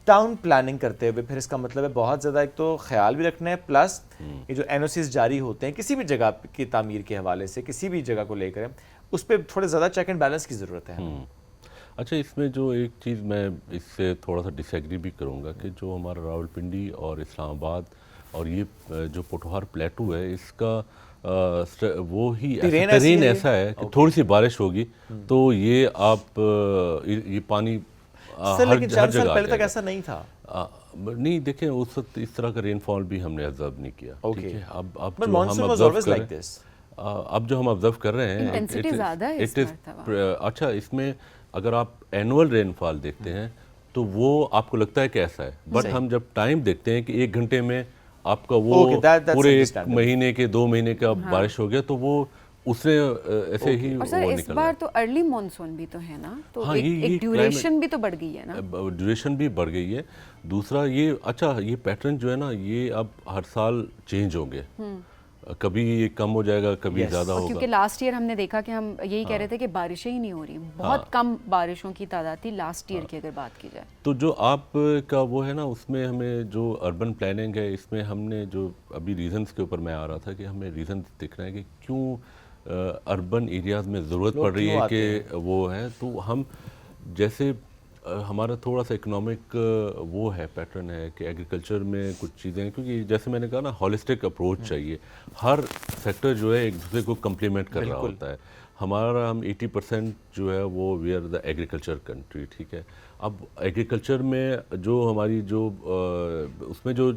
टाउन प्लानिंग करते हुए फिर इसका मतलब है बहुत ज़्यादा एक तो ख्याल भी रखना है, प्लस ये जो एनओसीज जारी होते हैं किसी भी जगह की तामीर के हवाले से, किसी भी जगह को लेकर, उस पर थोड़े ज़्यादा चेक एंड बैलेंस की ज़रूरत है। अच्छा, इसमें जो एक चीज़ मैं इससे थोड़ा सा डिसएग्री भी करूँगा कि जो हमारा रावलपिंडी और इस्लामाबाद और ये जो पोठोहार प्लेटू है, इसका वो ही टेरेन ऐसा है कि थोड़ी सी बारिश होगी तो ये आप ये पानी लेकिन 4 साल पहले तक ऐसा नहीं था। नहीं, देखें उस वक्त इस तरह का रेनफॉल भी हमने ऑब्जर्व नहीं किया। ठीक है, अब जो हम ऑब्जर्व कर रहे हैं, इंटेंसिटी ज़्यादा है इस मरतबा। अच्छा, इसमें अगर आप एनुअल रेनफॉल देखते हैं तो वो आपको लगता है कि ऐसा है, बट हम जब टाइम देखते हैं कि 1 घंटे में आपका वो पूरे 1 महीने के 2 महीने का बारिश हो गया, तो वो उसने ऐसे ही और सर इस बार तो अर्ली मॉनसून भी तो है ना, तो हाँ, एक ड्यूरेशन भी तो बढ़ गई है ना। ड्यूरेशन भी बढ़ गई है। दूसरा ये, अच्छा ये पैटर्न जो है ना, ये अब हर साल चेंज होंगे, कभी ये कम हो जाएगा, कभी ज़्यादा होगा। क्योंकि लास्ट ईयर हमने देखा कि हम यही कह रहे थे कि बारिशें ही नहीं हो रही, बहुत कम बारिशों की तादाद थी लास्ट ईयर की अगर बात की जाए। तो जो आप का वो है ना, उसमें हमें जो अर्बन प्लानिंग है, इसमें हमने जो अभी रीजंस के ऊपर मैं आ रहा था कि हमें रीजन देखना है कि क्यों अर्बन एरियाज़ में ज़रूरत पड़ रही है कि वो है। तो हम जैसे हमारा थोड़ा सा इकोनॉमिक वो है, पैटर्न है कि एग्रीकल्चर में कुछ चीज़ें, क्योंकि जैसे मैंने कहा ना, हॉलिस्टिक अप्रोच चाहिए। हर सेक्टर जो है एक दूसरे को कम्प्लीमेंट कर रहा होता है। हम 80% जो है वो we are the agriculture country, ठीक है। अब एग्रीकल्चर में जो हमारी जो उसमें जो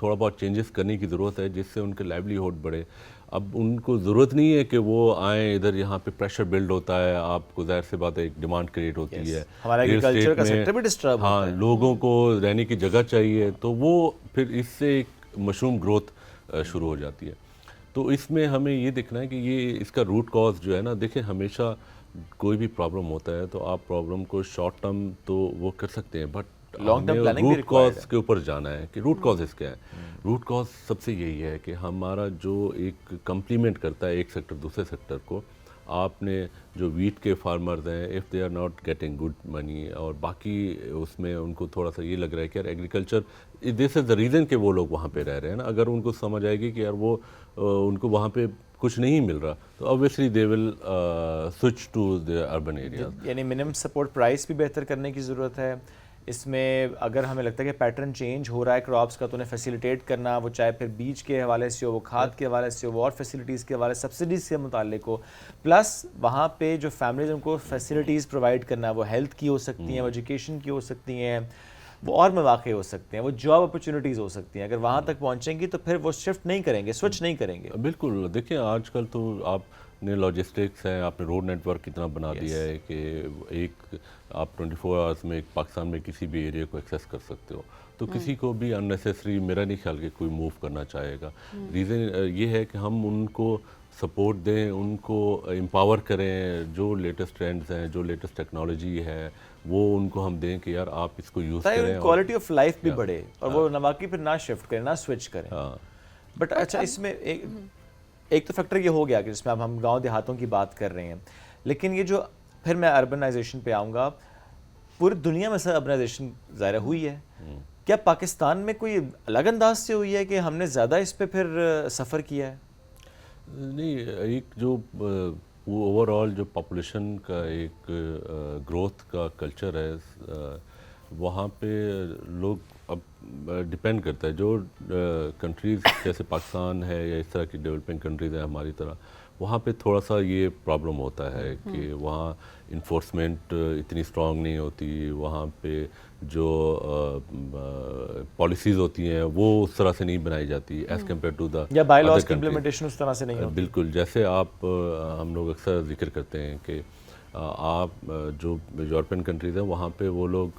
थोड़ा बहुत चेंजेस करने की ज़रूरत है, जिससे उनके लाइवलीहुड बढ़े। अब उनको ज़रूरत नहीं है कि वो आए इधर, यहाँ पे प्रेशर बिल्ड होता है, आपको जाहिर सी बात है एक डिमांड क्रिएट होती है, हमारा एग्रीकल्चर का सेक्टर भी डिस्टर्ब होता है। लोगों को रहने की जगह चाहिए, तो वो फिर इससे एक मशरूम ग्रोथ शुरू हो जाती है। तो इसमें हमें ये देखना है कि ये इसका रूट कॉज जो है ना, देखें हमेशा कोई भी प्रॉब्लम होता है तो आप प्रॉब्लम को शॉर्ट टर्म तो वो कर सकते हैं, but long term planning root cause के ऊपर जाना है कि रूट कॉज क्या है। रूट कॉज सबसे यही है कि हमारा जो एक कम्प्लीमेंट करता है एक सेक्टर दूसरे सेक्टर को, आपने जो वीट के फार्मर्स हैं, if they are not getting good money, और बाकी उसमें उनको थोड़ा सा ये लग रहा है कि यार agriculture this is the reason कि वो लोग वहाँ पे रह रहे हैं ना। अगर उनको समझ आएगी कि यार वो उनको वहाँ पे कुछ नहीं मिल रहा, तो obviously they will switch to the urban areas. यानी मिनिमम सपोर्ट प्राइस भी बेहतर करने की ज़रूरत है। इसमें अगर हमें लगता है कि पैटर्न चेंज हो रहा है क्रॉप्स का, तो उन्हें फैसिलिटेट करना, वो चाहे फिर बीज के हवाले से हो, वो खाद के हवाले से हो, वो और फैसिलिटीज़ के हवाले, सब्सिडीज़ से मुताल्लिक हो, प्लस वहाँ पे जो फैमिलीज उनको फैसिलिटीज़ प्रोवाइड करना, वो हेल्थ की हो सकती हैं, वो एजुकेशन की हो सकती हैं, वो और मौके हो सकते हैं, वो जॉब अपॉर्चुनिटीज़ हो सकती हैं। अगर वहाँ तक पहुँचेंगी तो फिर वो शिफ्ट नहीं करेंगे, स्विच नहीं करेंगे। बिल्कुल, देखिए आजकल तो आपने लॉजिस्टिक्स हैं, आपने रोड नेटवर्क इतना बना दिया है कि एक आप 24 आवर्स में पाकिस्तान में किसी भी एरिया को एक्सेस कर सकते हो। तो किसी को भी अननेसेसरी मेरा नहीं ख्याल कि कोई मूव करना चाहेगा। रीज़न ये है कि हम उनको सपोर्ट दें, उनको एम्पावर करें, जो लेटेस्ट ट्रेंड्स हैं, जो लेटेस्ट टेक्नोलॉजी है, वो उनको हम दें कि यार आप इसको यूज़ करें, क्वालिटी ऑफ लाइफ भी बढ़े, और वो नवाकी फिर ना शिफ्ट करें, ना स्विच करें। बट अच्छा, इसमें एक तो फैक्टर ये हो गया कि जिसमें अब हम गांव देहातों की बात कर रहे हैं, लेकिन ये जो फिर मैं अर्बनाइजेशन पे आऊँगा, पूरी दुनिया में सर अर्बनाइजेशन ज़ाहिर हुई है, क्या पाकिस्तान में कोई अलग अंदाज से हुई है कि हमने ज़्यादा इस पे फिर सफ़र किया है? नहीं, एक जो ओवरऑल जो पॉपुलेशन का एक ग्रोथ का कल्चर है, वहाँ पे लोग अब डिपेंड करता है, जो कंट्रीज़ जैसे पाकिस्तान है या इस तरह की डेवलपिंग कंट्रीज़ हैं हमारी तरह, वहाँ पे थोड़ा सा ये प्रॉब्लम होता है कि वहाँ इन्फोर्समेंट इतनी स्ट्रांग नहीं होती, वहाँ पे जो पॉलिसीज़ होती हैं वो उस तरह से नहीं बनाई जाती एज़ कम्पेयर टू द या बाय लॉज की इम्प्लीमेंटेशन उस तरह से नहीं होती। बिल्कुल, जैसे आप हम लोग अक्सर जिक्र करते हैं कि आप जो यूरोपियन कंट्रीज़ हैं वहाँ पे वो लोग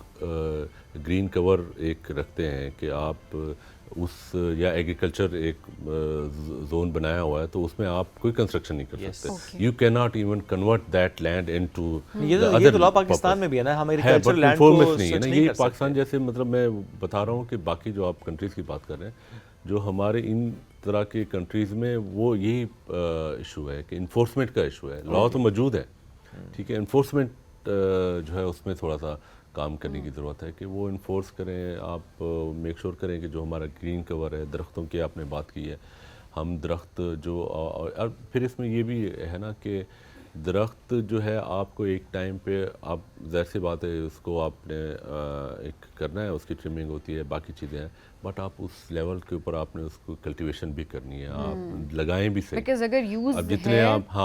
ग्रीन कवर एक रखते हैं कि आप उस या एग्रीकल्चर एक जोन बनाया हुआ है, तो उसमें आप कोई कंस्ट्रक्शन नहीं कर सकते। You can not even convert that land into ये तो लॉ पाकिस्तान में भी है ना, हम एग्रीकल्चर लैंड को नहीं है ना, ये पाकिस्तान जैसे, मतलब मैं बता रहा हूँ कि बाकी जो आप कंट्रीज़ की बात कर रहे हैं, जो हमारे इन तरह के कंट्रीज़ में वो यही इशू है कि इन्फोर्समेंट का इशू है। लॉ तो मौजूद है, ठीक है, इन्फोर्समेंट जो है उसमें थोड़ा सा काम करने की ज़रूरत है कि वो इन्फोर्स करें। आप मेक श्योर करें कि जो हमारा ग्रीन कवर है, दरख्तों की आपने बात की है, हम दरख्त जो और फिर इसमें ये भी है ना कि दरख्त जो है आपको एक टाइम पे, आप ज़ाहिर सी बात है उसको आपने एक करना है, उसकी ट्रिमिंग होती है, बाकी चीज़ें हैं, बट आप उस लेवल के ऊपर आपने उसको कल्टीवेशन भी करनी है, आप लगाएं भी सही। अगर यूज अब जितने आप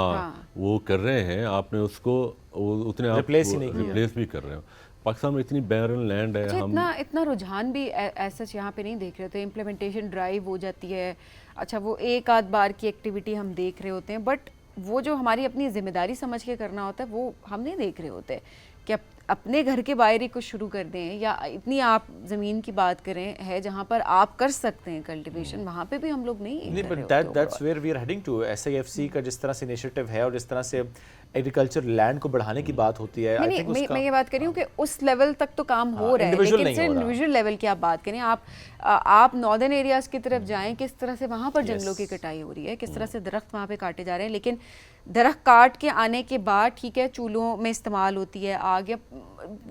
वो कर रहे हैं, आपने उसको उतने आप रिप्लेस भी कर रहे हो। पाकिस्तान में इतनी बैरन लैंड है, हम इतना रुझान भी ऐसा यहाँ पे नहीं देख रहे होते। इम्प्लीमेंटेशन ड्राइव हो जाती है, अच्छा वो एक आध बार की एक्टिविटी हम देख रहे होते हैं, बट वो जो हमारी अपनी जिम्मेदारी समझ के करना होता है वो हम नहीं देख रहे होते कि अपने घर के बाहर ही कुछ शुरू कर दें, या इतनी आप ज़मीन की बात करें है जहाँ पर आप कर सकते हैं कल्टीवेशन, वहाँ पे भी हम लोग नहीं but that's where we are heading to. SIFC का जिस तरह से इनिशिएटिव है और जिस तरह से एग्रीकल्चर लैंड को बढ़ाने की बात होती है, आई थिंक मैं ये बात कर रही हूँ कि उस लेवल तक तो काम हो रहा है, लेकिन इंडिविजुअल लेवल की आप बात करें, आप नॉर्दर्न एरियाज़ की तरफ जाएं, किस तरह से वहाँ पर जंगलों की कटाई हो रही है, किस तरह से दरख्त वहाँ पे काटे जा रहे हैं, लेकिन दरख्त काट के आने के बाद ठीक है चूल्हों में इस्तेमाल होती है आग या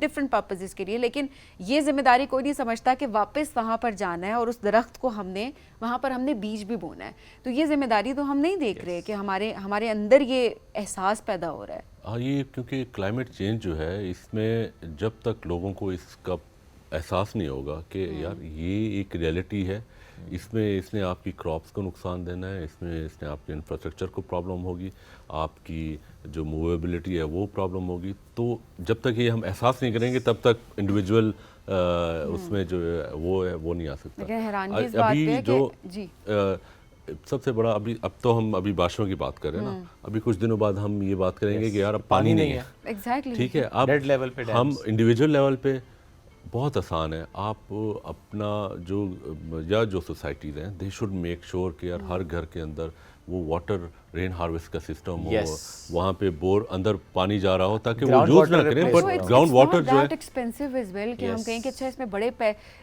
डिफरेंट पर्पसेस के लिए, लेकिन ये जिम्मेदारी कोई नहीं समझता कि वापस वहाँ पर जाना है और उस दरख्त को वहाँ पर हमने बीज भी बोना है। तो ये जिम्मेदारी तो हम नहीं देख रहे कि हमारे अंदर ये एहसास पैदा हो रहा है। हाँ, ये क्योंकि क्लाइमेट चेंज जो है, इसमें जब तक लोगों को इसका एहसास नहीं होगा कि यार ये एक रियलिटी है, इसने आपकी क्रॉप्स को नुकसान देना है, इसने आपके इंफ्रास्ट्रक्चर को प्रॉब्लम होगी, आपकी जो मूवेबिलिटी है वो प्रॉब्लम होगी, तो जब तक ये हम एहसास नहीं करेंगे तब तक इंडिविजुअल उसमें जो है वो नहीं आ सकता। अभी जो सबसे बड़ा अब तो हम अभी बारिशों की बात कर रहे हैं ना, अभी कुछ दिनों बाद हम ये बात करेंगे कि यार अब पानी नहीं है। एग्जैक्टली, ठीक है, अब लेवल पे हम इंडिविजुअल लेवल पे बहुत आसान है, आप अपना जो सोसाइटीज़ हैं, दे शुड मेक श्योर कि यार हर घर के अंदर वो वाटर रेन हार्वेस्ट का सिस्टम हो, Yes. वहाँ पे बोर अंदर पानी जा रहा हो ताकि वो Ground यूज ना water करें, replace बट हो। ग्राउंड वाटर जो है एक्सपेंसिव इज वेल कि हम Yes. कहें कि अच्छा इसमें बड़े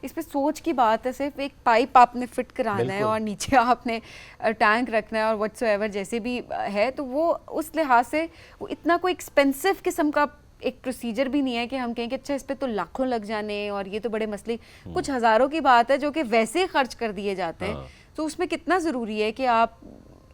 इस पे सोच की बात है, सिर्फ एक पाइप आपने फिट कराना है बिल्कुल। और नीचे आपने टैंक रखना है और व्हाटसोएवर जैसे भी है, तो वो उस लिहाज से वो इतना कोई एक्सपेंसिव किस्म का एक प्रोसीजर भी नहीं है कि हम कहें कि अच्छा इस पे तो लाखों लग जाने और ये तो बड़े मसले, कुछ हज़ारों की बात है जो कि वैसे ही खर्च कर दिए जाते हैं। हाँ। तो उसमें कितना ज़रूरी है कि आप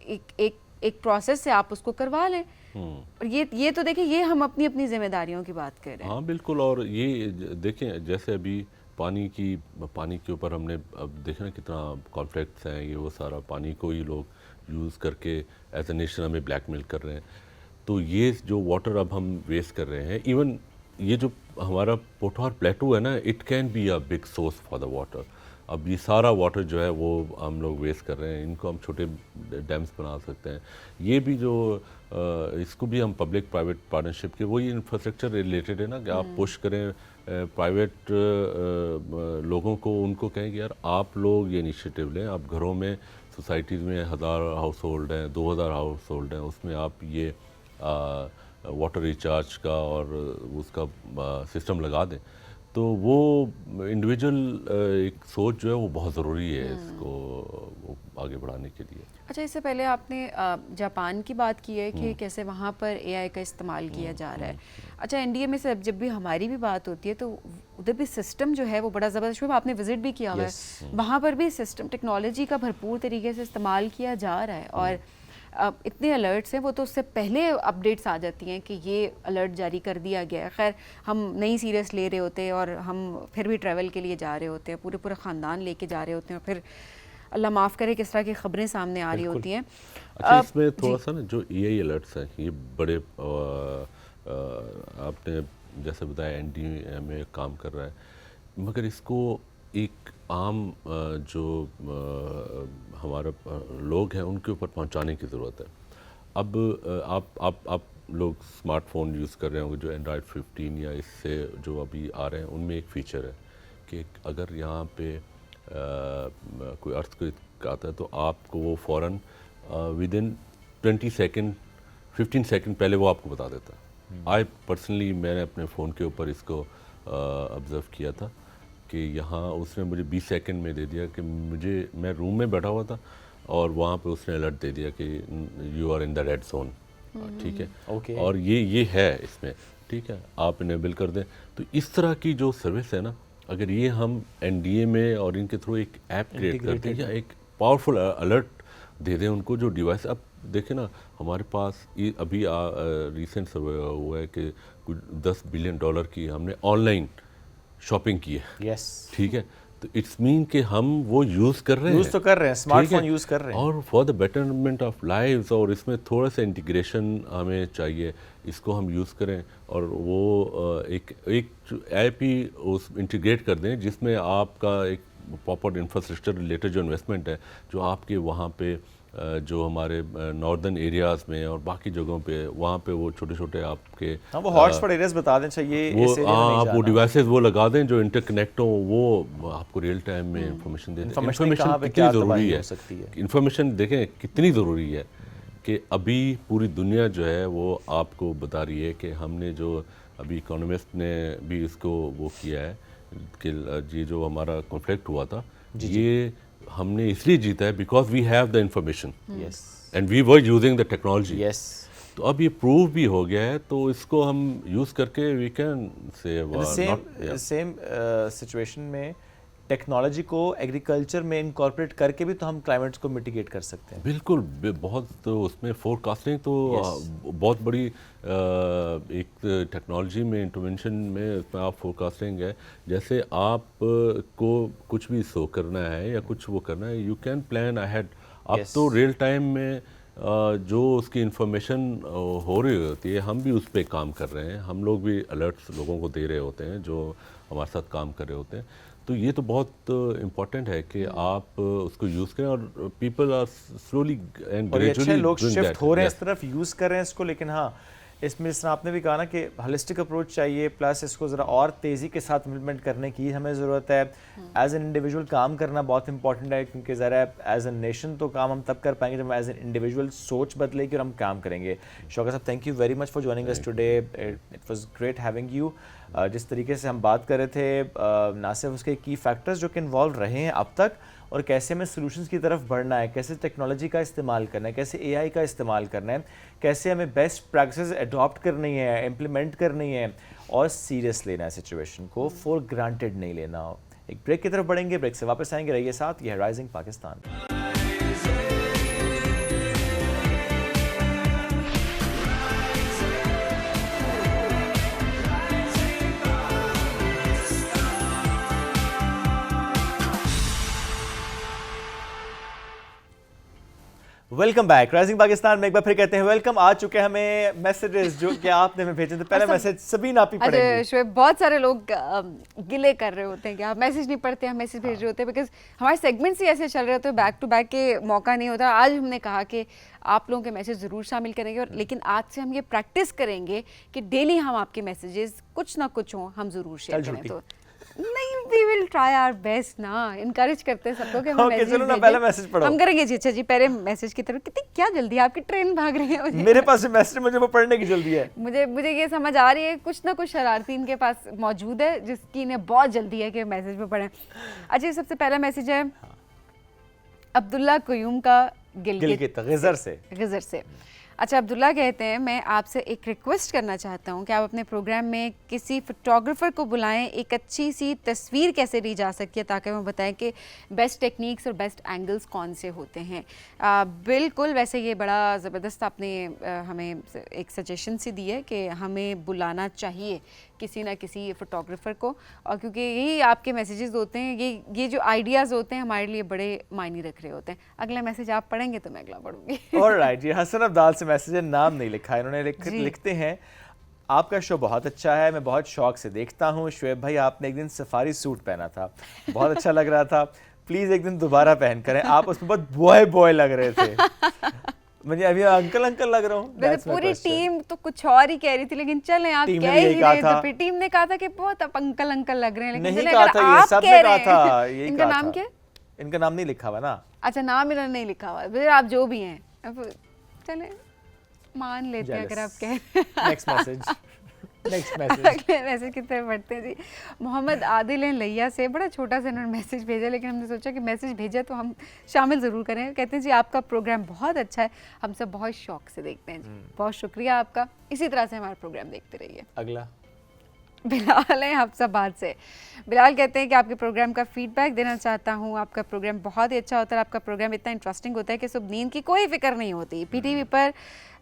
एक प्रोसेस से आप उसको करवा लें। और ये तो देखिए, ये हम अपनी अपनी जिम्मेदारियों की बात कर रहे हैं। हाँ बिल्कुल। और ये देखें जैसे अभी पानी के ऊपर हमने अब देखें ना कितना कॉन्फ्लिक्ट्स हैं, ये वो सारा पानी को ही लोग यूज़ करके एज ए नेशन हमें ब्लैकमेल कर रहे हैं। तो ये जो वाटर अब हम वेस्ट कर रहे हैं, इवन ये जो हमारा पोठार प्लेटू है ना, it can be a big source for the water. अब ये सारा वाटर जो है वो हम लोग वेस्ट कर रहे हैं, इनको हम छोटे डैम्स बना सकते हैं। ये भी जो इसको भी हम पब्लिक प्राइवेट पार्टनरशिप के, वही इंफ्रास्ट्रक्चर रिलेटेड है ना, कि आप पुश करें प्राइवेट लोगों को, उनको कहें कि यार आप लोग ये इनिशिएटिव लें, आप घरों में सोसाइटीज़ में 1000 हाउस होल्ड हैं, 2000 हाउस होल्ड हैं, उसमें आप ये वाटर रिचार्ज का और उसका सिस्टम लगा दें। तो वो इंडिविजुअल एक सोच जो है वो बहुत ज़रूरी है इसको वो आगे बढ़ाने के लिए। अच्छा, इससे पहले आपने जापान की बात की है कि कैसे वहाँ पर एआई का इस्तेमाल किया जा रहा है। अच्छा, एनडीए में से जब भी हमारी भी बात होती है तो उधर भी सिस्टम जो है वो बड़ा ज़बरदस्त है। आपने विजिट भी किया हुआ है, वहाँ पर भी सिस्टम टेक्नोलॉजी का भरपूर तरीके से इस्तेमाल किया जा रहा है। और इतने अलर्ट्स हैं, वो तो उससे पहले अपडेट्स आ जाती हैं कि ये अलर्ट जारी कर दिया गया है। खैर, हम नहीं सीरियस ले रहे होते और हम फिर भी ट्रैवल के लिए जा रहे होते हैं, पूरे ख़ानदान लेके जा रहे होते हैं, और फिर अल्लाह माफ़ करे किस तरह की खबरें सामने आ रही होती हैं। अच्छा, इसमें थोड़ा सा ना जो एआई अलर्ट्स हैं, ये बड़े आपने जैसे बताया एनडीए में काम कर रहा है, मगर इसको एक आम जो हमारा लोग हैं उनके ऊपर पहुंचाने की ज़रूरत है। अब आप लोग स्मार्टफोन यूज़ कर रहे होंगे जो एंड्रॉयड 15 या इससे जो अभी आ रहे हैं, उनमें एक फ़ीचर है कि अगर यहाँ पे कोई अर्थक्वेक आता है तो आपको वो फ़ौरन विदिन 20 सेकेंड 15 सेकेंड पहले वो आपको बता देता है। पर्सनली मैंने अपने फ़ोन के ऊपर इसको ऑब्ज़र्व किया था कि यहाँ उसने मुझे 20 सेकंड में दे दिया कि मैं रूम में बैठा हुआ था और वहाँ पे उसने अलर्ट दे दिया कि you are in the red zone. ठीक है, Okay. और ये है इसमें, ठीक है, आप इनेबल कर दें। तो इस तरह की जो सर्विस है ना, अगर ये हम एनडीए में और इनके थ्रू एक ऐप क्रिएट करते हैं या एक पावरफुल अलर्ट दे दें उनको, जो डिवाइस, अब देखें ना हमारे पास ये अभी रिसेंट सर्वे हुआ है कि कुछ $10 बिलियन की हमने ऑनलाइन शॉपिंग की है। यस, ठीक है, तो इट्स मीन कि हम वो यूज़ कर रहे हैं, यूज़ तो कर रहे हैं, स्मार्टफोन यूज़ कर रहे हैं, और for the betterment of lives. और इसमें थोड़ा सा इंटीग्रेशन हमें चाहिए, इसको हम यूज़ करें और वो एक ऐप ही उस इंटीग्रेट कर दें जिसमें आपका एक प्रॉपर इंफ्रास्ट्रक्चर रिलेटेड जो इन्वेस्टमेंट है, जो आपके वहाँ पे जो हमारे नॉर्दर्न एरियाज़ में और बाकी जगहों पे, वहाँ पे वो छोटे छोटे आपके हाँ, वो हॉटस्पॉट एरियाज बता दें, चाहिए वो इस एरिया में नहीं आप वो जाना। डिवाइसेस वो लगा दें जो इंटरकनेक्ट हो, वो आपको रियल टाइम में इंफॉर्मेशन दे दें। Information कहाँ पे क्या कितनी ज़रूरी तबाही है, हो सकती है। इंफॉर्मेशन देखें कितनी ज़रूरी है कि अभी पूरी दुनिया जो है वो आपको बता रही है कि हमने जो अभी इकोनॉमिस्ट ने भी इसको वो किया है कि ये जो हमारा कॉन्फ्लिक्ट हुआ था, ये हमने इसलिए जीता है because we have the information yes and we were using the technology. Yes, तो अब ये प्रूव भी हो गया है, तो इसको हम यूज़ करके we can say same situation में टेक्नोलॉजी को एग्रीकल्चर में इनकॉर्पोरेट करके भी तो हम क्लाइमेट को मिटिगेट कर सकते हैं। बिल्कुल, बहुत तो उसमें फोरकास्टिंग तो बहुत बड़ी एक टेक्नोलॉजी में इंटरवेंशन में उसमें आप फोरकास्टिंग है, जैसे आप को कुछ भी सो करना है या कुछ वो करना है, यू कैन प्लान अहेड। अब तो रियल टाइम में जो उसकी इंफॉर्मेशन हो रही होती है, हम भी उस पर काम कर रहे हैं, हम लोग भी अलर्ट्स लोगों को दे रहे होते हैं जो हमारे साथ काम कर रहे होते हैं। तो ये तो बहुत इम्पोर्टेंट है कि आप उसको यूज़ करें और पीपल आर स्लोली एंड और ये अच्छे ग्रेजुअली लोग शिफ्ट हो रहे हैं इस तरफ, यूज़ कर रहे हैं इसको। लेकिन हाँ, इसमें जिस तरह आपने भी कहा ना कि होलिस्टिक अप्रोच चाहिए, प्लस इसको ज़रा और तेज़ी के साथ इम्प्लीमेंट करने की हमें ज़रूरत है। एज एन इंडिविजुअल काम करना बहुत इंपॉर्टेंट है, क्योंकि ज़रा एज ए नेशन तो काम हम तब कर पाएंगे जब एज एन इंडिविजुअल सोच बदलेगी और हम काम करेंगे। शौकत साहब, thank you very much for joining us today, it was great having you. जिस तरीके से हम बात कर रहे थे ना सिर्फ उसके की फैक्टर्स जो कि इन्वॉल्व रहे हैं अब तक, और कैसे हमें सॉल्यूशंस की तरफ बढ़ना है, कैसे टेक्नोलॉजी का इस्तेमाल करना है, कैसे एआई का इस्तेमाल करना है, कैसे हमें बेस्ट प्रैक्टिसेस अडॉप्ट करनी है, इम्प्लीमेंट करनी है, और सीरियस लेना है सिचुएशन को, फॉर ग्रांटेड नहीं लेना। एक ब्रेक की तरफ बढ़ेंगे, ब्रेक से वापस आएंगे, रहिए साथ। ये है rising Pakistan. Welcome back. Rising Pakistan में एक बार फिर कहते हैं वेलकम। आ चुके हैं हमें मैसेजेस जो कि आपने हमें भेजे थे। पहला मैसेज सबीना आप ही पढ़ेंगे। शोएब, बहुत सारे लोग गिले कर रहे होते हैं कि आप मैसेज नहीं पढ़ते, हम मैसेज भेज रहे होते हैं, बिकॉज हमारे सेगमेंट्स ही ऐसे चल रहे होते हैं, बैक टू बैक के मौका नहीं होता। आज हमने कहा कि आप लोगों के मैसेज ज़रूर शामिल करेंगे, और लेकिन आज से हम ये प्रैक्टिस करेंगे कि डेली हम आपके मैसेजेस कुछ ना कुछ हों, हम ज़रूर शेयर करें। तो नहीं, we will try our best ना, इनकरेज करते हैं सबको कि हम मैसेज ना पहला मैसेज पढ़ो। हम करेंगे जी। अच्छा जी, पहले मैसेज की तरफ। कितनी क्या जल्दी है आपकी, ट्रेन भाग रही है। मेरे पास मैसेज, मुझे वो पढ़ने की जल्दी है। मुझे ये समझ आ रही है कुछ ना कुछ शरारती इनके पास मौजूद है जिसकी इन्हें बहुत जल्दी है कि मैसेज में पढ़ें। अच्छा, सबसे पहला मैसेज है अब्दुल्ला कुयूम का गिलगित गिज़र से। अच्छा, अब्दुल्ला कहते हैं मैं आपसे एक रिक्वेस्ट करना चाहता हूं कि आप अपने प्रोग्राम में किसी फोटोग्राफर को बुलाएं, एक अच्छी सी तस्वीर कैसे ली जा सकती है ताकि वो बताएं कि बेस्ट टेक्निक्स और बेस्ट एंगल्स कौन से होते हैं। बिल्कुल, वैसे ये बड़ा ज़बरदस्त आपने हमें एक सजेशन सी दी है कि हमें बुलाना चाहिए किसी ना किसी फोटोग्राफर को, और क्योंकि यही आपके मैसेजेस होते हैं, ये जो आइडियाज़ होते हैं हमारे लिए बड़े मायने रख रहे होते हैं। अगला मैसेज आप पढ़ेंगे तो मैं अगला पढ़ूंगी। ऑलराइट जी, हसन अब्दाल से मैसेज है, नाम नहीं लिखा है इन्होंने, लिखते हैं आपका शो बहुत अच्छा है, मैं बहुत शौक से देखता हूँ। शोएब भाई, आपने एक दिन सफारी सूट पहना था, बहुत अच्छा लग रहा था, प्लीज़ एक दिन दोबारा पहन करें। आप उसमें बहुत बॉय लग रहे थे, मुझे अभी अंकल लग रहा हूँ। पूरी टीम तो कुछ और ही कह रही थी, लेकिन चलें आप कह ही रहे थे, फिर टीम ने कहा था कि बहुत आप अंकल लग रहे हैं, लेकिन नहीं कहा था, ये सब ने कहा था। इनका नाम क्या? इनका नाम नहीं लिखा हुआ ना। अच्छा, नाम इन्होंने नहीं लिखा हुआ, फिर आप जो भी हैं चलें मान लेते हैं अगर आप कह रहे हैं। नेक्स्ट मैसेज अगले मैसेज की तरफ बढ़ते हैं जी। मोहम्मद आदिल लैया से, बड़ा छोटा सा इन्होंने मैसेज भेजा, लेकिन हमने सोचा कि मैसेज भेजा तो हम शामिल ज़रूर करें। कहते हैं जी आपका प्रोग्राम बहुत अच्छा है, हम सब बहुत शौक से देखते हैं जी, बहुत शुक्रिया आपका, इसी तरह से हमारा प्रोग्राम देखते रहिए। अगला बिलाल है हफ्साबाद से। बिलाल कहते हैं कि आपके प्रोग्राम का फीडबैक देना चाहता हूँ, आपका प्रोग्राम बहुत ही अच्छा होता है, आपका प्रोग्राम इतना इंटरेस्टिंग होता है कि सुबह नींद की कोई फिक्र नहीं होती। पीटीवी पर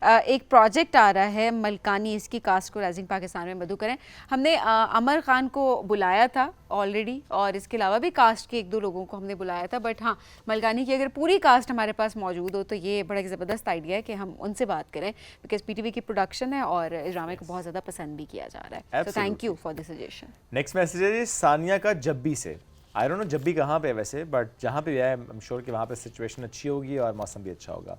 एक प्रोजेक्ट आ रहा है मलकानी, इसकी कास्ट को राइजिंग पाकिस्तान में मधु करें। हमने अमर खान को बुलाया था ऑलरेडी, और इसके अलावा भी कास्ट के एक दो लोगों को हमने बुलाया था, बट हाँ, मलकानी की अगर पूरी कास्ट हमारे पास मौजूद हो तो ये बड़ा ज़बरदस्त आइडिया है कि हम उनसे बात करें, बिकॉज पीटीवी की प्रोडक्शन है और इस ड्रामे को बहुत ज़्यादा पसंद भी किया जा रहा है। तो thank you for the suggestion. Next message है सानिया का जब्बी से। आई डोंट नो जब्बी कहाँ पे है वैसे, बट जहाँ पे है आई एम श्योर कि वहाँ पे सिचुएशन अच्छी होगी और मौसम भी अच्छा होगा।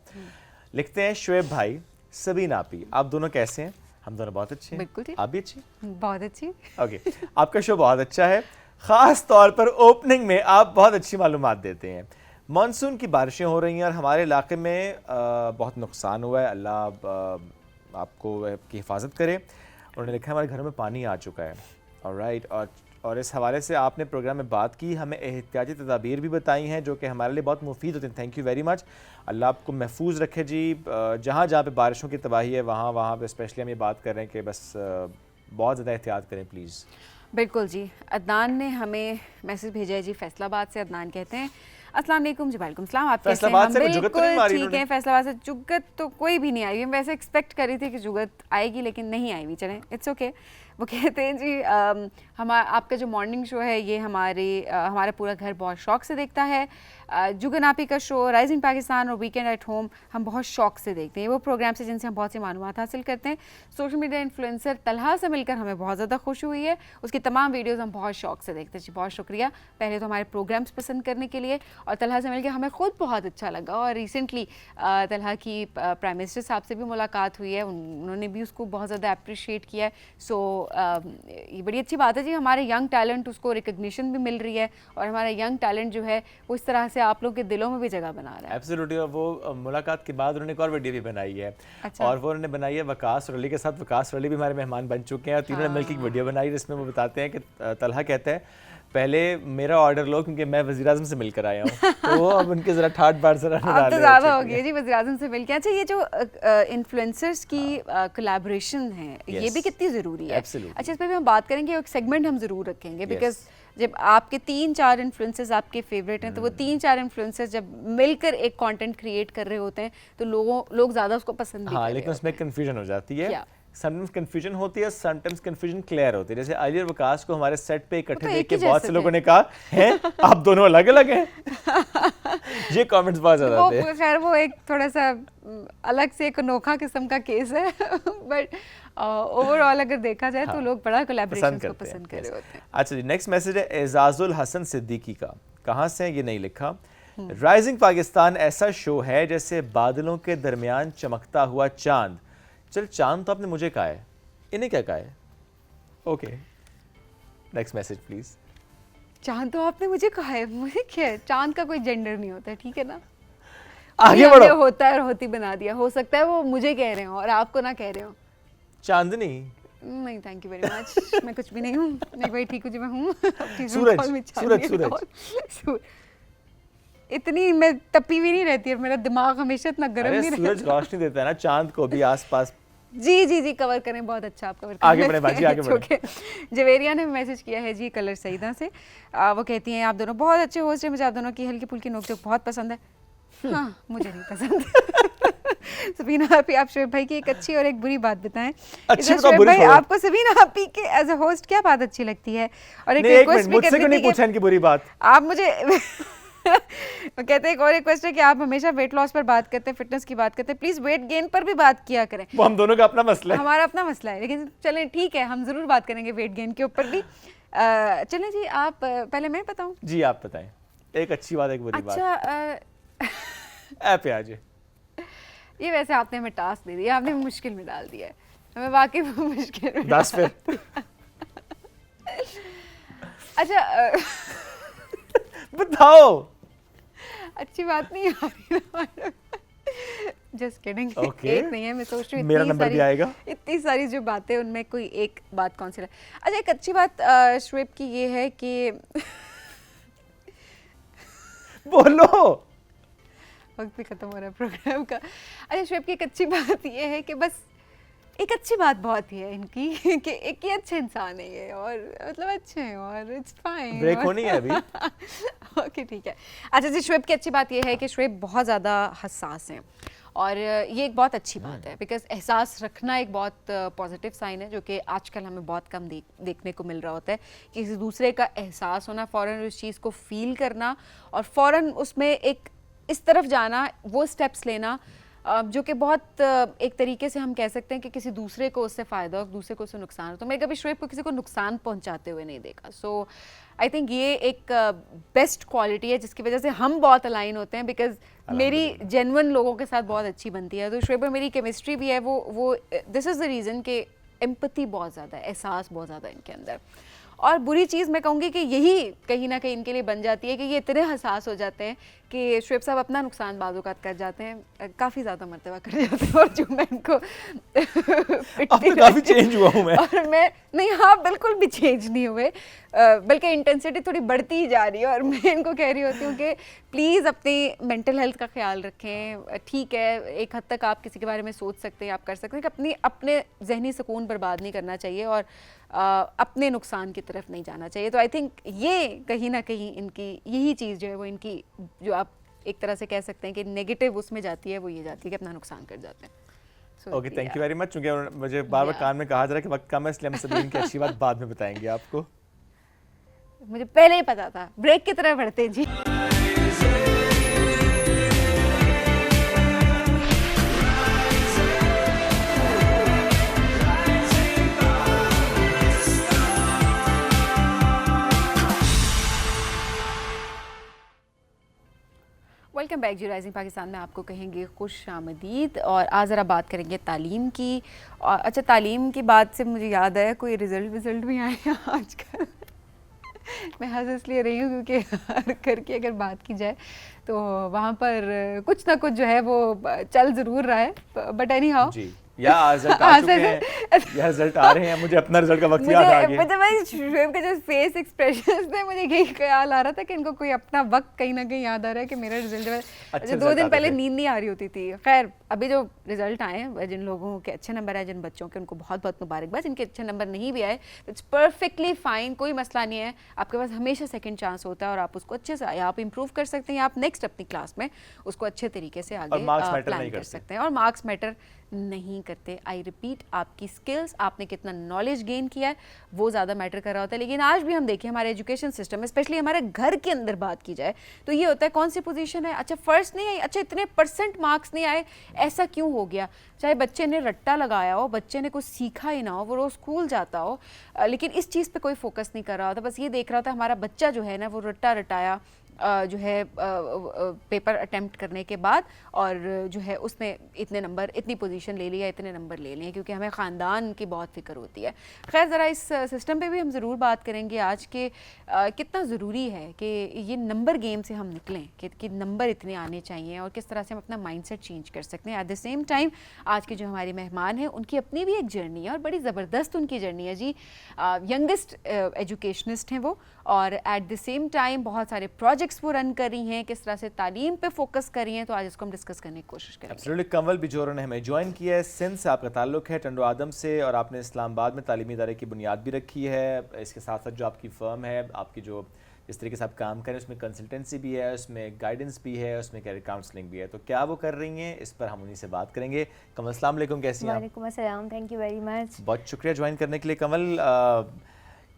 लिखते हैं शोएब भाई, सबीना आपी, आप दोनों कैसे हैं? हम दोनों बहुत अच्छे हैं। बिल्कुल ठीक। आप भी अच्छी? बहुत अच्छी। ओके, आपका शो बहुत अच्छा है, ख़ास तौर पर ओपनिंग में आप बहुत अच्छी मालूमात देते हैं। मानसून की बारिशें हो रही हैं और हमारे इलाके में बहुत नुकसान हुआ है, अल्लाह आपको की हिफाजत करे। उन्होंने लिखा है हमारे घरों में पानी आ चुका है। ऑलराइट, और इस हवाले से आपने प्रोग्राम में बात की, हमें एहतियाती तदाबीर भी बताई हैं जो कि हमारे लिए बहुत मुफीद होती हैं। थैंक यू वेरी मच, अल्लाह आपको महफूज रखे जी। जहाँ जहाँ पे बारिशों की तबाही है वहाँ पे स्पेशली हम ये बात कर रहे हैं कि बस बहुत ज़्यादा एहतियात करें प्लीज़। बिल्कुल जी। अदनान ने हमें मैसेज भेजा है जी फैसलाबाद से। अदनान कहते हैं अस्सलाम वालेकुम जी। वालेकुम सलाम। आप कैसे हैं? बिल्कुल ठीक है। फैसलाबाद से जुगत तो कोई भी नहीं आई, मैं वैसे एक्सपेक्ट कर रही थी कि जुगत आएगी लेकिन नहीं आई भी, चलें इट्स ओके। वो कहते हैं जी आपका जो मॉर्निंग शो है ये हमारा पूरा घर बहुत शौक से देखता है। जुगन आपी का शो, राइजिंग पाकिस्तान और वीकेंड एट होम हम बहुत शौक से देखते हैं। वो प्रोग्राम से जिनसे हम बहुत सी मालूमात हासिल करते हैं। सोशल मीडिया इन्फ्लुएंसर तलहा से मिलकर हमें बहुत ज़्यादा खुशी हुई है। उसकी तमाम वीडियोस हम बहुत शौक से देखते हैं जी। बहुत शुक्रिया पहले तो हमारे प्रोग्राम्स पसंद करने के लिए, और तलहा से मिलकर हमें खुद बहुत अच्छा लगा। और रिसेंटली तलहा की प्राइम मिनिस्टर साहब से भी मुलाकात हुई है, उन्होंने भी उसको बहुत ज़्यादा अप्रिशिएट किया है। सो ये बड़ी अच्छी बात है जी, हमारे यंग टैलेंट उसको रिकग्निशन भी मिल रही है, और हमारा यंग टैलेंट जो है वो इस तरह से आप लोगों के दिलों में भी जगह बना रहा है। एब्सोल्युटली। और वो मुलाकात के बाद उन्होंने एक और वीडियो भी बनाई है। अच्छा। और वो उन्होंने बनाई है वकास और अली के साथ। वकास और अली भी हमारे मेहमान बन चुके हैं, और तीनों ने मिलकर एक वीडियो बनाई जिसमें वो बताते हैं कि तलहा कहते हैं पहले मेरा ऑर्डर लो क्योंकि मैं वज़ीर आज़म से मिलकर आया हूँ। तो वो अब उनके ज़रा ठाट बाट ज़रा अब तो ज़्यादा हो गया जी वज़ीर आज़म से मिलकर। अच्छा, ये जो इन्फ्लुएंसर्स की कोलैबोरेशन है ये भी कितनी ज़रूरी है। अच्छा, इस पर भी हम बात करेंगे, एक सेगमेंट हम ज़रूर रखेंगे, बिकॉज जब आपके 3-4 इन्फ्लुएंसर्स आपके फेवरेट हैं तो वो 3-4 इन्फ्लुएंसर्स जब मिलकर एक कंटेंट क्रिएट कर रहे होते हैं तो लोग ज़्यादा उसको पसंद भी करते हैं। लेकिन उसमें कन्फ्यूजन हो जाती है। समटाइम्स कन्फ्यूजन होती है, समटाइम्स कन्फ्यूजन क्लियर होती है। जैसे अली और वकास को हमारे सेट पे इकट्ठे देख के बहुत से लोगों ने कहा हैं आप दोनों अलग अलग हैं। ये कमेंट्स बहुत ज़्यादा आते हैं। खैर वो एक थोड़ा सा अलग से एक अनोखा किस्म का केस है, बट ओवरऑल अगर देखा जाए तो लोग बड़ा कोलैबोरेशन को पसंद कर रहे होते हैं। अच्छा जी, नेक्स्ट मैसेज है एजाजुल हसन सिद्दीकी का। कहाँ से ये नहीं लिखा। राइजिंग पाकिस्तान ऐसा शो है जैसे बादलों के दरमियान चमकता हुआ चांद। चल चांद तो आपने मुझे कहा है, इन्हें क्या कहा है। Okay, next message please. चांद तो आपने मुझे कहा है, मुझे क्या है, चांद का कोई जेंडर नहीं होता, ठीक है ना। आगे बढ़ो। होता है और होती बना दिया, हो सकता है वो मुझे कह रहे हो और आपको ना कह रहे हो। चांदनी नहीं, थैंक यू वेरी मच। मैं कुछ भी नहीं हूँ, मैं वही ठीक हूँ जो मैं हूँ। सूरज इतनी मैं तपी भी नहीं रहती है, मेरा दिमाग हमेशा इतना गर्म नहीं रहता। सूरज रोशनी देता है ना चांद को भी आसपास। जी कवर करें, बहुत अच्छा आप कवर करें। आगे बढ़े बाजी, आगे बढ़े। जवेरिया ने मैसेज किया है जी कलर सईदा से। वो कहती हैं आप दोनों बहुत अच्छे होस्ट हैं, मुझे आप दोनों की हल्की फुल्की नोक-झोंक बहुत पसंद है। हाँ, मुझे नहीं पसंद। सबीना आपी, आप शोएब भाई की एक अच्छी और एक बुरी बात बताएं। शोएब भाई, आपको सबीना आपी के एज अ होस्ट क्या बात अच्छी लगती है? और एक रिक्वेस्ट भी करती थी कि इनकी बुरी बात आप मुझे वो कहते हैं एक और रिक्वेस्ट है कि आप हमेशा वेट लॉस पर बात करते हैं, फिटनेस की बात करते हैं, प्लीज वेट गेन पर भी बात किया करें। वो हम दोनों का अपना मसला है, हमारा अपना मसला है, लेकिन चलें ठीक है, हम जरूर बात करेंगे वेट गेन के ऊपर भी। चलें जी, आप पहले मैं बताऊं? जी आप बताएं, एक अच्छी बात एक बुरी बात। अच्छा ऐप पे आ जाए। ये वैसे आपने हमें टास्क दे दिया, आपने मुश्किल में डाल दिया है हमें, वाकई मुश्किल में। 10 फिर अच्छा बताओ। अच्छी बात नहीं आ रही। Just kidding. Okay. एक नहीं है, मैं सोच रही हूँ मेरा नंबर भी आएगा। इतनी सारी जो बातें उनमें कोई एक बात कौन सी है। अच्छा, एक अच्छी बात शोएब की ये है कि बोलो, वक्त भी खत्म हो रहा है प्रोग्राम का। अच्छा, शोएब की एक अच्छी बात ये है कि बस एक अच्छी बात बहुत ही है इनकी कि एक ही अच्छे इंसान है ये, और मतलब अच्छे हैं और इट्स फाइन। ब्रेक होनी है अभी। ओके ठीक है। अच्छा जी, शोएब की अच्छी बात ये है कि शोएब बहुत ज़्यादा हसास हैं, और ये एक बहुत अच्छी बात है, बिकॉज एहसास रखना एक बहुत पॉजिटिव साइन है, जो कि आजकल हमें बहुत कम देखने को मिल रहा होता है। किसी दूसरे का एहसास होना, फ़ौरन उस चीज़ को फील करना और फ़ौरन उसमें एक इस तरफ जाना, वो स्टेप्स लेना जो कि बहुत एक तरीके से हम कह सकते हैं कि किसी दूसरे को उससे फ़ायदा हो, दूसरे को उससे नुकसान हो। तो मैं कभी शोएब को किसी को नुकसान पहुंचाते हुए नहीं देखा। सो आई थिंक ये एक बेस्ट क्वालिटी है जिसकी वजह से हम बहुत अलाइन होते हैं, बिकॉज मेरी जेन्युइन लोगों के साथ बहुत अच्छी बनती है। तो शोएब में मेरी केमिस्ट्री भी है, वो दिस इज़ द रीज़न कि एम्पैथी बहुत ज़्यादा है, एहसास बहुत ज़्यादा इनके अंदर। और बुरी चीज़ मैं कहूँगी कि यही कहीं ना कहीं इनके लिए बन जाती है कि ये इतने हसास हो जाते हैं कि शोएब साहब अपना नुकसान बाज़ औक़ात कर जाते हैं, काफ़ी ज़्यादा मर्तबा कर जाते हैं, और जो मैं इनको अब तो काफ़ी चेंज हुआ हूँ मैं। और मैं नहीं, हाँ बिल्कुल भी चेंज नहीं हुए, बल्कि इंटेंसिटी थोड़ी बढ़ती ही जा रही है। और मैं इनको कह रही होती हूँ कि प्लीज़ अपनी मेंटल हेल्थ का ख्याल रखें। ठीक है, एक हद तक आप किसी के बारे में सोच सकते हैं, आप कर सकते हैं, कि अपने जहनी सुकून बर्बाद नहीं करना चाहिए और अपने नुकसान की तरफ नहीं जाना चाहिए। तो आई थिंक ये कहीं ना कहीं इनकी यही चीज़ जो है वो इनकी, जो आप एक तरह से कह सकते हैं कि नेगेटिव उसमें जाती है, वो ये जाती है कि अपना नुकसान कर जाते हैं। Okay, thank you very much. क्योंकि मुझे बार बार कान में कहा जा रहा है कि वक्त कम है, इसलिए हम सबीन की अच्छी बात बाद में बताएंगे आपको। मुझे पहले ही पता था। ब्रेक की तरह बढ़ते हैं जी। वेलकम बैक जी। राइजिंग पाकिस्तान में आपको कहेंगे खुश आमदीद। और आज ज़रा बात करेंगे तालीम की। और अच्छा, तालीम की बात से मुझे याद आया, कोई रिज़ल्ट भी आए हैं आजकल। मैं हंस इसलिए रही हूँ क्योंकि हर घर की अगर बात की जाए तो वहाँ पर कुछ ना कुछ जो है वो चल ज़रूर रहा है, बट एनी हाउ या रिजल्ट आ चुके हैं या रिजल्ट आ रहे हैं। मुझे अपना रिजल्ट का वक्त याद आ गया। मुझे भाई शुएब के जो फेस एक्सप्रेशंस थे, मुझे यही ख्याल आ रहा था कि इनको कोई अपना वक्त कहीं ना कहीं याद आ रहा है कि मेरा रिजल्ट अच्छा 2 दिन पहले नींद नहीं आ रही होती थी। खैर, अभी जो रिजल्ट आए हैं, जिन लोगों के अच्छे नंबर आए, जिन बच्चों के, उनको बहुत बहुत मुबारकबाद। जिनके अच्छे नंबर नहीं भी आए, इट्स परफेक्टली फाइन, कोई मसला नहीं है। आपके पास हमेशा सेकंड चांस होता है और आप उसको अच्छे से आप इंप्रूव कर सकते हैं। आप नेक्स्ट अपनी क्लास में उसको अच्छे तरीके से आगे प्लान कर सकते हैं। और मार्क्स मैटर नहीं करते। आई रिपीट, आपकी स्किल्स, आपने कितना नॉलेज गेन किया है, वो ज़्यादा मैटर कर रहा होता है। लेकिन आज भी हम देखें हमारे एजुकेशन सिस्टम में, स्पेशली हमारे घर के अंदर बात की जाए तो ये होता है कौन सी पोजीशन है, अच्छा फर्स्ट नहीं आई, अच्छा इतने % मार्क्स नहीं आए, ऐसा क्यों हो गया। चाहे बच्चे ने रट्टा लगाया हो, बच्चे ने कुछ सीखा ही ना हो, वो रोज़ स्कूल जाता हो, लेकिन इस चीज़ पे कोई फोकस नहीं कर रहा होता। बस ये देख रहा होता हमारा बच्चा जो है ना वो रट्टा रटाया जो है पेपर अटेम्प्ट करने के बाद, और जो है उसने इतने नंबर, इतनी पोजीशन ले लिया, इतने नंबर ले लिए, क्योंकि हमें ख़ानदान की बहुत फ़िक्र होती है। खैर, ज़रा इस सिस्टम पे भी हम ज़रूर बात करेंगे आज के कितना ज़रूरी है कि ये नंबर गेम से हम निकलें, कि नंबर इतने आने चाहिए और किस तरह से हम अपना माइंडसेट चेंज कर सकते हैं। एट द सेम टाइम आज के जो हमारे मेहमान हैं उनकी अपनी भी एक जर्नी है और बड़ी ज़बरदस्त उनकी जर्नी है जी। यंगेस्ट एजुकेशनिस्ट हैं वो, और एट द सेम टाइम बहुत सारे प्रोजेक्ट्स वो रन कर रही हैं, किस तरह से तालीम पे फोकस कर रही हैं। तो आज इसको हम डिस्कस करने की कोशिश करेंगे। एब्सोल्युटली। कंवल बिजोर ने हमें ज्वाइन किया है, सिंध से आपका ताल्लुक है, टंडो आदम से, और आपने इस्लामाबाद में तालीमी इदारे की बुनियाद भी रखी है। इसके साथ साथ जो आपकी फ़र्म है, आपकी जो जिस तरीके से आप काम करें, उसमें कंसल्टेंसी भी है, उसमें गाइडेंस भी है, उसमें कैरियर काउंसलिंग भी है। तो क्या वो कर रही हैं, इस पर हम उन्हीं से बात करेंगे। कमल, अस्सलाम वालेकुम, कैसी हैं आप? वालेकुम अस्सलाम, थैंक यू वेरी मच। बहुत शुक्रिया ज्वाइन करने के लिए। कमल,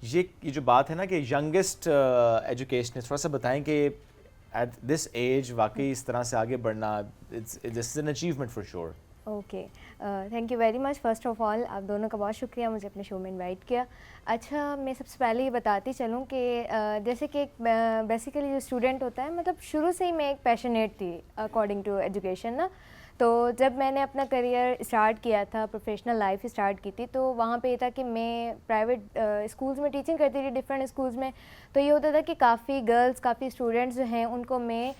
ये जो बात है ना कि यंगेस्ट एजुकेशनिस्ट, थोड़ा सा बताएं कि एट दिस एज वाकई इस तरह से आगे बढ़ना, this is an achievement for sure. Okay, thank you very much. First of all आप दोनों का बहुत शुक्रिया मुझे अपने शो में इनवाइट किया। अच्छा, मैं सबसे पहले ये बताती चलूँ कि जैसे कि बेसिकली जो स्टूडेंट होता है, मतलब शुरू से ही मैं एक पैशनेट थी अकॉर्डिंग टू एजुकेशन ना। तो जब मैंने अपना करियर स्टार्ट किया था, प्रोफेशनल लाइफ स्टार्ट की थी, तो वहाँ पे ये था कि मैं प्राइवेट स्कूल्स में टीचिंग करती थी, डिफरेंट स्कूल्स में। तो ये होता था कि काफ़ी गर्ल्स, काफ़ी स्टूडेंट्स जो हैं उनको मैं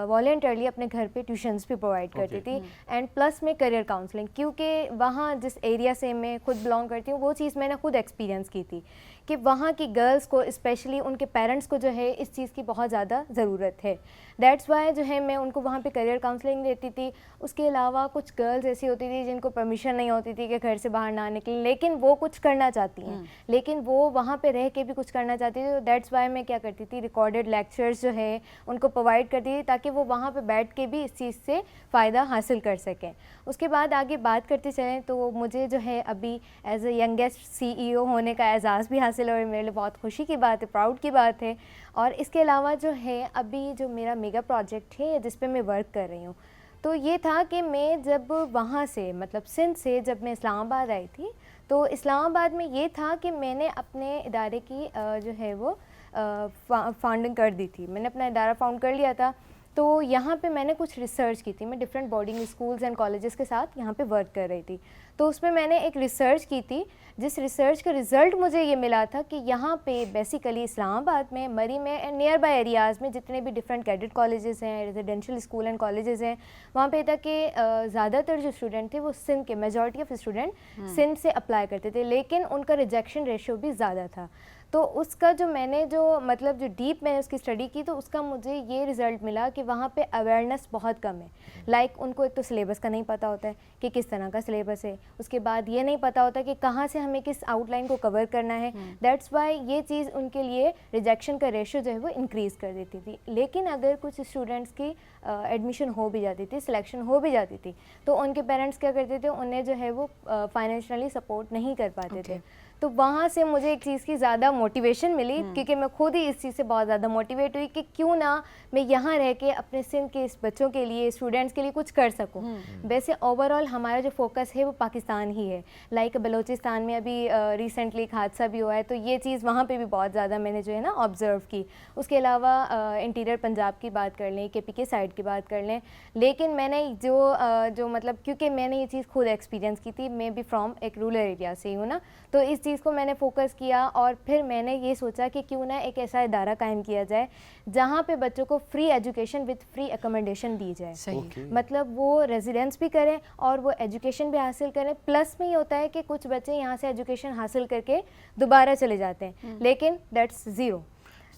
वॉलंटियरली अपने घर पे ट्यूशन्स भी प्रोवाइड करती थी, एंड प्लस में करियर काउंसलिंग, क्योंकि वहाँ जिस एरिया से मैं खुद बिलोंग करती हूँ वो चीज़ मैंने खुद एक्सपीरियंस की थी कि वहाँ की गर्ल्स को, स्पेशली उनके पेरेंट्स को जो है इस चीज़ की बहुत ज़्यादा ज़रूरत है। दैट्स वाई जो है मैं उनको वहाँ पे करियर काउंसलिंग देती थी। उसके अलावा कुछ गर्ल्स ऐसी होती थी जिनको परमिशन नहीं होती थी कि घर से बाहर ना निकले, लेकिन वो कुछ करना चाहती हैं, लेकिन वो वहाँ पे रह के भी कुछ करना चाहती थी। तो दैट्स वाई मैं क्या करती थी, रिकॉर्डेड लेक्चर्स जो है उनको प्रोवाइड करती थी, ताकि वो वहाँ पे बैठ के भी इस चीज़ से फ़ायदा हासिल कर सकें। उसके बाद आगे बात करते चलें तो मुझे जो है अभी एज ए यंगेस्ट CEO होने का एजाज़ भी हासिल है, और मेरे लिए बहुत खुशी की बात है, प्राउड की बात है। और इसके अलावा जो है अभी जो मेरा मेगा प्रोजेक्ट है जिस पे मैं वर्क कर रही हूँ, तो ये था कि मैं जब वहाँ से, मतलब सिंध से जब मैं इस्लामाबाद आई थी, तो इस्लामाबाद में ये था कि मैंने अपने इदारे की जो है वो फाउंडिंग कर दी थी। मैंने अपना इदारा फाउंड कर लिया था। तो यहाँ पे मैंने कुछ रिसर्च की थी, मैं different boarding schools and colleges के साथ यहाँ पे वर्क कर रही थी। तो उसमें मैंने एक रिसर्च की थी, जिस रिसर्च का रिज़ल्ट मुझे ये मिला था कि यहाँ पे बेसिकली इस्लामाबाद में, मरी में एंड नियर बाय एरियाज़ में जितने भी डिफरेंट कैडेट कॉलेजेस हैं, रेजिडेंशियल स्कूल एंड कॉलेजेस हैं, वहाँ पे था कि ज़्यादातर जो स्टूडेंट थे वो सिंध के, मेजॉरिटी ऑफ स्टूडेंट सिंध से अप्लाई करते थे, लेकिन उनका रिजेक्शन रेशियो भी ज़्यादा था। तो उसका जो मैंने जो मतलब जो डीप मैंने उसकी स्टडी की तो उसका मुझे ये रिज़ल्ट मिला कि वहाँ पे अवेयरनेस बहुत कम है। लाइक उनको एक तो सिलेबस का नहीं पता होता है कि किस तरह का सिलेबस है, उसके बाद ये नहीं पता होता कि कहाँ से हमें किस आउटलाइन को कवर करना है। दैट्स वाई ये चीज़ उनके लिए रिजेक्शन का रेशियो जो है वो इंक्रीज़ कर देती थी। लेकिन अगर कुछ स्टूडेंट्स की एडमिशन हो भी जाती थी, सिलेक्शन हो भी जाती थी, तो उनके पेरेंट्स क्या करते थे, उन्हें जो है वो फाइनेंशियली सपोर्ट नहीं कर पाते थे। तो वहाँ से मुझे एक चीज़ की ज़्यादा मोटिवेशन मिली, क्योंकि मैं खुद ही इस चीज़ से बहुत ज़्यादा मोटिवेट हुई कि क्यों ना मैं यहाँ रह के अपने सिंध के इस बच्चों के लिए, स्टूडेंट्स के लिए कुछ कर सकूँ। वैसे ओवरऑल हमारा जो फोकस है वो पाकिस्तान ही है। लाइक बलूचिस्तान में अभी रिसेंटली एक हादसा भी हुआ है, तो ये चीज़ वहाँ पे भी बहुत ज़्यादा मैंने जो है ना ऑब्ज़र्व की। उसके अलावा इंटीरियर पंजाब की बात कर लें, KPK साइड की बात कर लें, लेकिन मैंने जो मतलब क्योंकि मैंने ये चीज़ खुद एक्सपीरियंस की थी, मैं भी फ्रॉम एक रूरल एरिया से ही हूँ ना, तो इस चीज़ को मैंने फोकस किया और फिर मैंने ये सोचा कि क्यों ना एक ऐसा इदारा कायम किया जाए जहाँ पे बच्चों को free education with free accommodation दी जाए। सही। मतलब वो रेजिडेंस भी करें और वो एजुकेशन भी हासिल करें। प्लस में ये होता है कि कुछ बच्चे यहाँ से एजुकेशन हासिल करके दोबारा चले जाते हैं, लेकिन दैट्स ज़ीरो।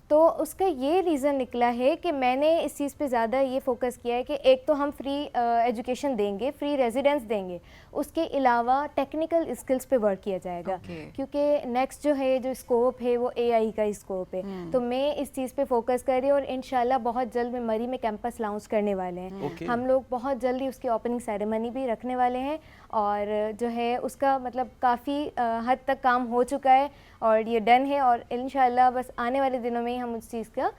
तो उसका ये रीज़न निकला है कि मैंने इस चीज़ पे ज़्यादा ये फोकस किया है कि एक तो हम फ्री एजुकेशन देंगे, फ्री रेजिडेंस देंगे, उसके अलावा टेक्निकल स्किल्स पे वर्क किया जाएगा। क्योंकि नेक्स्ट जो है जो स्कोप है वो AI का ही स्कोप है। तो मैं इस चीज़ पे फोकस कर रही हूँ और इंशाल्लाह बहुत जल्द में मरी में कैंपस लॉन्च करने वाले हैं। हम लोग बहुत जल्दी उसकी ओपनिंग सेरेमनी भी रखने वाले हैं और जो है उसका मतलब काफ़ी हद तक काम हो चुका है और ये डन है और इंशाल्लाह बस आने वाले दिनों में ही हम उस चीज़ का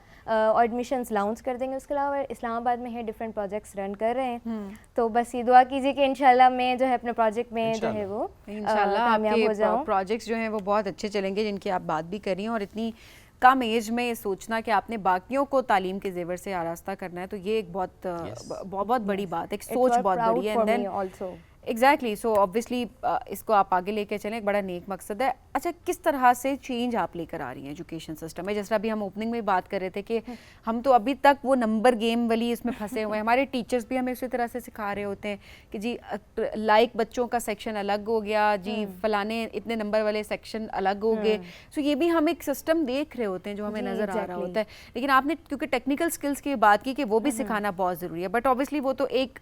एडमिशन्स लॉन्च कर देंगे। उसके अलावा इस्लामाबाद में है डिफरेंट प्रोजेक्ट्स रन कर रहे हैं, तो बस ये दुआ कीजिए कि इंशाल्लाह मैं जो है अपने प्रोजेक्ट में जो है वो इंशाल्लाह आपके प्रोजेक्ट्स जो हैं वो बहुत अच्छे चलेंगे, जिनकी आप बात भी कर रही हैं। और इतनी कम एज में सोचना कि आपने बाकियों को तालीम के जेवर से आरास्ता करना है, तो ये एक बहुत बड़ी बात है, एक सोच बहुत बड़ी है। And then exactly, so obviously इसको आप आगे लेके चलें, एक बड़ा नेक मकसद है। अच्छा, किस तरह से चेंज आप लेकर आ रही हैं एजुकेशन सिस्टम में? जैसा अभी हम ओपनिंग में बात कर रहे थे कि हम तो अभी तक वो नंबर गेम वाली इसमें फंसे हुए हैं। हमारे टीचर्स भी हमें उसी तरह से सिखा रहे होते हैं कि जी लाइक बच्चों का सेक्शन अलग हो गया, जी फलाने इतने नंबर वाले सेक्शन अलग हो गए। सो ये भी हम एक सिस्टम देख रहे होते हैं जो हमें नज़र आ रहा होता है। लेकिन आपने क्योंकि टेक्निकल स्किल्स की बात की कि वो भी सिखाना बहुत ज़रूरी है, बट ऑब्वियसली वो तो एक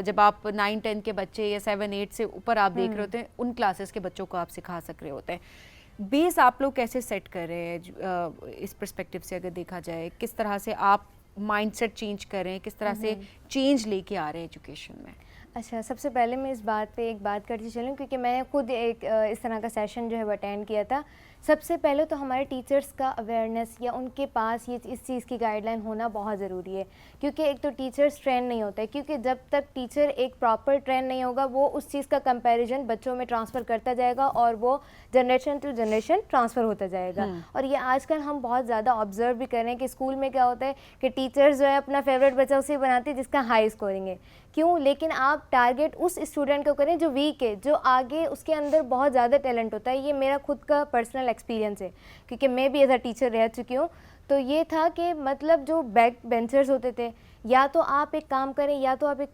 जब आप 9-10 के बच्चे या 7-8 से ऊपर आप देख रहे होते हैं, उन क्लासेस के बच्चों को आप सिखा सक रहे होते हैं। बेस आप लोग कैसे सेट कर रहे हैं इस पर्सपेक्टिव से अगर देखा जाए? किस तरह से आप माइंडसेट चेंज कर रहे हैं, किस तरह से चेंज लेके आ रहे हैं एजुकेशन में? अच्छा, सबसे पहले मैं इस बात पे एक बात करती चलूँ, क्योंकि मैंने खुद एक इस तरह का सेशन जो है वो अटेंड किया था। सबसे पहले तो हमारे टीचर्स का अवेयरनेस या उनके पास ये इस चीज़ की गाइडलाइन होना बहुत ज़रूरी है, क्योंकि एक तो टीचर्स ट्रेन नहीं होता है, क्योंकि जब तक टीचर एक प्रॉपर ट्रेन नहीं होगा वो उस चीज़ का कंपैरिजन बच्चों में ट्रांसफ़र करता जाएगा और वो जनरेशन टू जनरेशन ट्रांसफ़र होता जाएगा। और ये आजकल हम बहुत ज़्यादा ऑब्जर्व भी कर रहे हैं कि स्कूल में क्या होता है कि टीचर्स जो है अपना फेवरेट बच्चा उसे बनाती है जिसका हाई स्कोरिंग है। क्यों? लेकिन आप टारगेट उस स्टूडेंट को करें जो वीक है, जो आगे उसके अंदर बहुत ज़्यादा टैलेंट होता है। ये मेरा खुद का पर्सनल एक्सपीरियंस है, क्योंकि मैं भी एज अ टीचर रह चुकी हूँ। तो ये था कि मतलब जो बैक बेंचर्स होते थे, या तो आप एक काम करें, या तो आप एक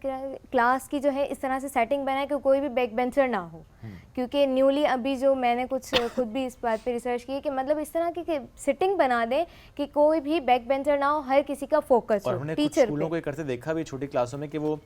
क्लास की जो है इस तरह से सेटिंग बनाएं कि कोई भी बैक बेंचर ना हो। क्योंकि न्यूली अभी जो मैंने कुछ खुद भी इस बात पे रिसर्च की कि मतलब इस तरह की सिटिंग बना दें कि कोई भी बैक बेंचर ना हो, हर किसी का फोकस हो टीचर पे। कुछ स्कूलों को करते देखा भी छोटी क्लासों में कि वो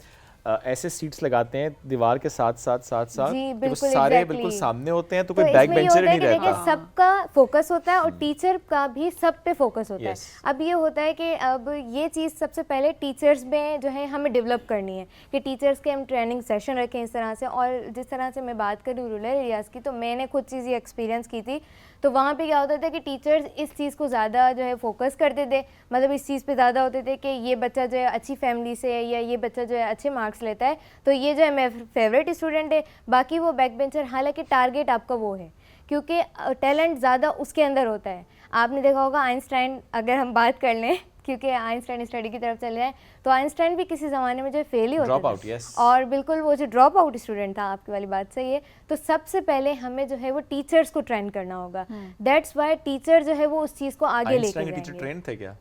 ऐसे सीट्स लगाते हैं दीवार के साथ बिल्कुल सारे बिल्कुल सामने होते हैं, तो कोई बैक बेंचर नहीं रहता। सबका फोकस होता है और टीचर का भी सब पे फोकस होता है। अब ये होता है कि अब ये चीज़ सबसे पहले टीचर्स में जो है हमें डेवलप करनी है कि टीचर्स के हम ट्रेनिंग सेशन रखें इस तरह से। और जिस तरह से मैं बात करूँ रूरल एरियाज़ की, तो मैंने खुद चीज़ ये एक्सपीरियंस की थी। तो वहाँ पे क्या होता था कि टीचर्स इस चीज़ को ज़्यादा जो है फोकस करते थे, मतलब इस चीज़ पे ज़्यादा होते थे कि ये बच्चा जो है अच्छी फैमिली से है या ये बच्चा जो है अच्छे मार्क्स लेता है, तो ये जो है मेरा फेवरेट स्टूडेंट है। बाकी वो बैक बेंचर, हालांकि टारगेट आपका वो है क्योंकि टैलेंट ज़्यादा उसके अंदर होता है। आपने देखा होगा आइंस्टाइन, अगर हम बात कर लें, क्योंकि आइंस्टाइन स्टडी की तरफ चले जाएँ, तो आइंस्टाइन भी किसी ज़माने में जो फेल ही होता था। और बिल्कुल वो जो ड्रॉप आउट स्टूडेंट था, आपकी वाली बात सही है। तो सबसे पहले हमें जो है वो टीचर्स को ट्रेन करना होगा। दैट्स वाई टीचर जो है वो उस चीज़ को आगे लेके जाएंगे। ट्रेन थे क्या?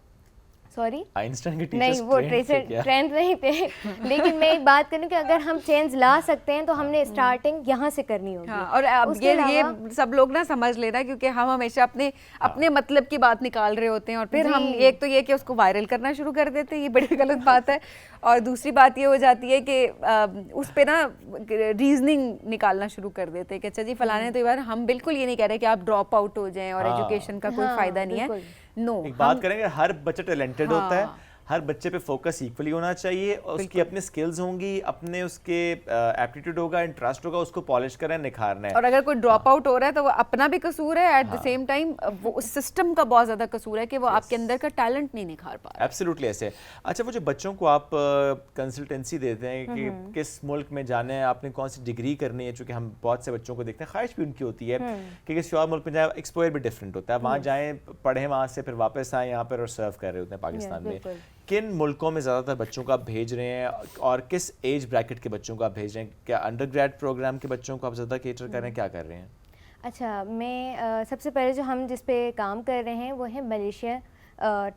सॉरी आइंस्टाइन के नहीं, टीचर्स वो ट्रेंड नहीं थे लेकिन मैं एक बात करूँ कि अगर हम चेंज ला सकते हैं तो हमने स्टार्टिंग यहाँ से करनी होगी। हाँ, और अब ये सब लोग ना समझ लेना, क्योंकि हम हमेशा अपने मतलब की बात निकाल रहे होते हैं और फिर हम एक तो ये कि उसको वायरल करना शुरू कर देते हैं, ये बड़ी गलत बात है। और दूसरी बात ये हो जाती है कि उस पे ना रीजनिंग निकालना शुरू कर देते हैं कि अच्छा जी फलाने तो यार, हम बिल्कुल ये नहीं कह रहे कि आप ड्रॉप आउट हो जाएं और एजुकेशन का कोई फायदा नहीं है। नो, एक बात करेंगे, हर बच्चा टैलेंटेड होता है, हर बच्चे पे फोकस इक्वली होना चाहिए और उसकी अपनी स्किल्स होंगी, अपने उसके एप्टीट्यूड होगा, इंटरेस्ट होगा, उसको पॉलिश करना है, निखारना है। और अगर कोई ड्रॉप आउट हो रहा है तो वो अपना भी कसूर है, एट द सेम टाइम वो उस सिस्टम का बहुत ज्यादा कसूर है कि वो आपके अंदर का टैलेंट नहीं निखार पा रहा। एब्सोल्युटली ऐसे। अच्छा, वो जो बच्चों को आप कंसल्टेंसी देते हैं कि किस मुल्क में जाना है, आपने कौन सी डिग्री करनी है, चूंकि हम बहुत से बच्चों को देखते हैं, ख्वाहिश भी उनकी होती है कि किसी और मुल्क में जाए, एक्सपोजर भी डिफरेंट होता है, वहाँ जाएँ, पढ़ें, वहाँ से फिर वापस आएँ यहाँ पर और सर्व कर रहे होते हैं पाकिस्तान में। किन मुल्कों में ज़्यादातर बच्चों को आप भेज रहे हैं और किस एज ब्रैकेट के बच्चों को आप भेज रहे हैं? क्या अंडर ग्रेड प्रोग्राम के बच्चों को आप ज़्यादा केटर कर रहे हैं, क्या कर रहे हैं? अच्छा, मैं सबसे पहले जो हम जिस पे काम कर रहे हैं वो है Malaysia,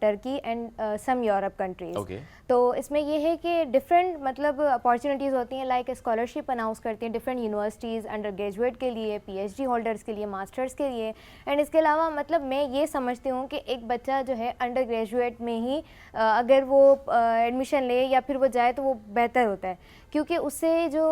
Turkey and some Europe countries. तो इसमें ये है कि डिफरेंट मतलब अपॉर्चुनिटीज़ होती हैं, लाइक स्कॉलरशिप अनाउंस करती हैं डिफरेंट यूनिवर्सिटीज़ अंडर ग्रेजुएट के लिए, पीएचडी होल्डर्स के लिए, मास्टर्स के लिए। एंड इसके अलावा मतलब मैं ये समझती हूँ कि एक बच्चा जो है अंडर ग्रेजुएट में ही अगर वो एडमिशन ले या फिर वो जाए तो वो बेहतर होता है, क्योंकि उससे जो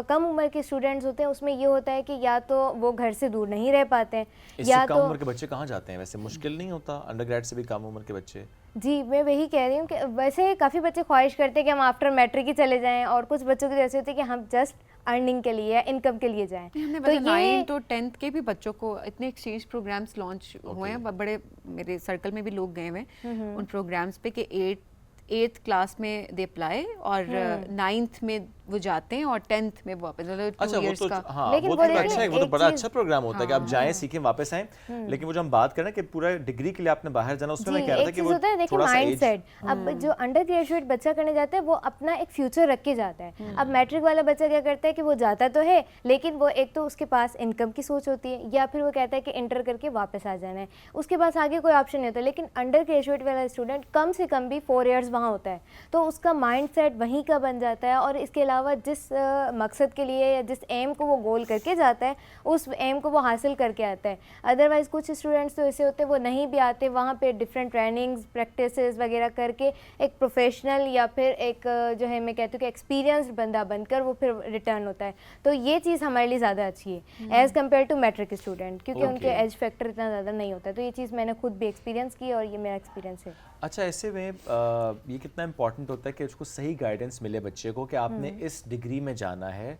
कम उम्र के स्टूडेंट्स होते हैं उसमें ये होता है कि या तो वो घर से दूर नहीं रह पाते हैं, या कम उम्र के बच्चे कहाँ जाते हैं? वैसे मुश्किल नहीं होता अंडर ग्रेड से भी कम उम्र के बच्चे? जी, मैं वही कह रही हूँ कि वैसे काफ़ी बच्चे ख्वाहिश करते हैं कि हम आफ्टर मैट्रिक ही चले जाएं, और कुछ बच्चों के जैसे होते हैं कि हम जस्ट अर्निंग के लिए या इनकम के लिए जाएं। तो ये 9 to 10th के भी बच्चों को इतने एक्सचेंज प्रोग्राम्स लॉन्च हुए हैं, बड़े मेरे सर्कल में भी लोग गए हुए हैं उन प्रोग्राम्स पे कि 8th क्लास में दे अप्लाई और 9th में वो जाते हैं और 10th में वापस, मतलब 2 years का। हाँ, लेकिन वो तो अच्छा है, वो तो बड़ा अच्छा प्रोग्राम होता है कि आप जाएं, सीखें, वापस आएं। लेकिन वो जो हम बात कर रहे हैं कि पूरा डिग्री के लिए आपने बाहर जाना, उसमें मैं कह रहा था कि वो थोड़ा सा माइंडसेट, अब जो अंडर ग्रेजुएट बच्चा करने जाता है वो अपना एक फ्यूचर रख के जाता है। अब मैट्रिक वाला बच्चा क्या करता है कि वो जाता तो है, लेकिन वो एक तो उसके पास इनकम की सोच होती है, या फिर वो कहता है कि इंटर करके वापस आ जाना है, उसके पास आगे कोई ऑप्शन नहीं होता। लेकिन अंडर ग्रेजुएट वाला स्टूडेंट कम से कम भी 4 years वहाँ होता है, तो उसका माइंडसेट वहीं का बन जाता है। और इसके अलावा जिस मकसद के लिए या जिस एम को वो गोल करके जाता है, उस एम को वो हासिल करके आता है। अदरवाइज़ कुछ स्टूडेंट्स तो ऐसे होते हैं वो नहीं भी आते, वहाँ पे डिफरेंट ट्रेनिंग्स, प्रैक्टिसेस वगैरह करके एक प्रोफेशनल या फिर एक जो है मैं कहती हूँ कि एक्सपीरियंस्ड बंदा बनकर वो फिर रिटर्न होता है। तो ये चीज़ हमारे लिए ज़्यादा अच्छी है as compare to matric student, क्योंकि उनके एज फैक्टर इतना ज़्यादा नहीं होता है। तो ये चीज़ मैंने खुद भी एक्सपीरियंस की और ये मेरा एक्सपीरियंस है। अच्छा, ऐसे में ये कितना इम्पोर्टेंट होता है कि उसको सही गाइडेंस मिले बच्चे को कि आपने इस डिग्री में जाना है,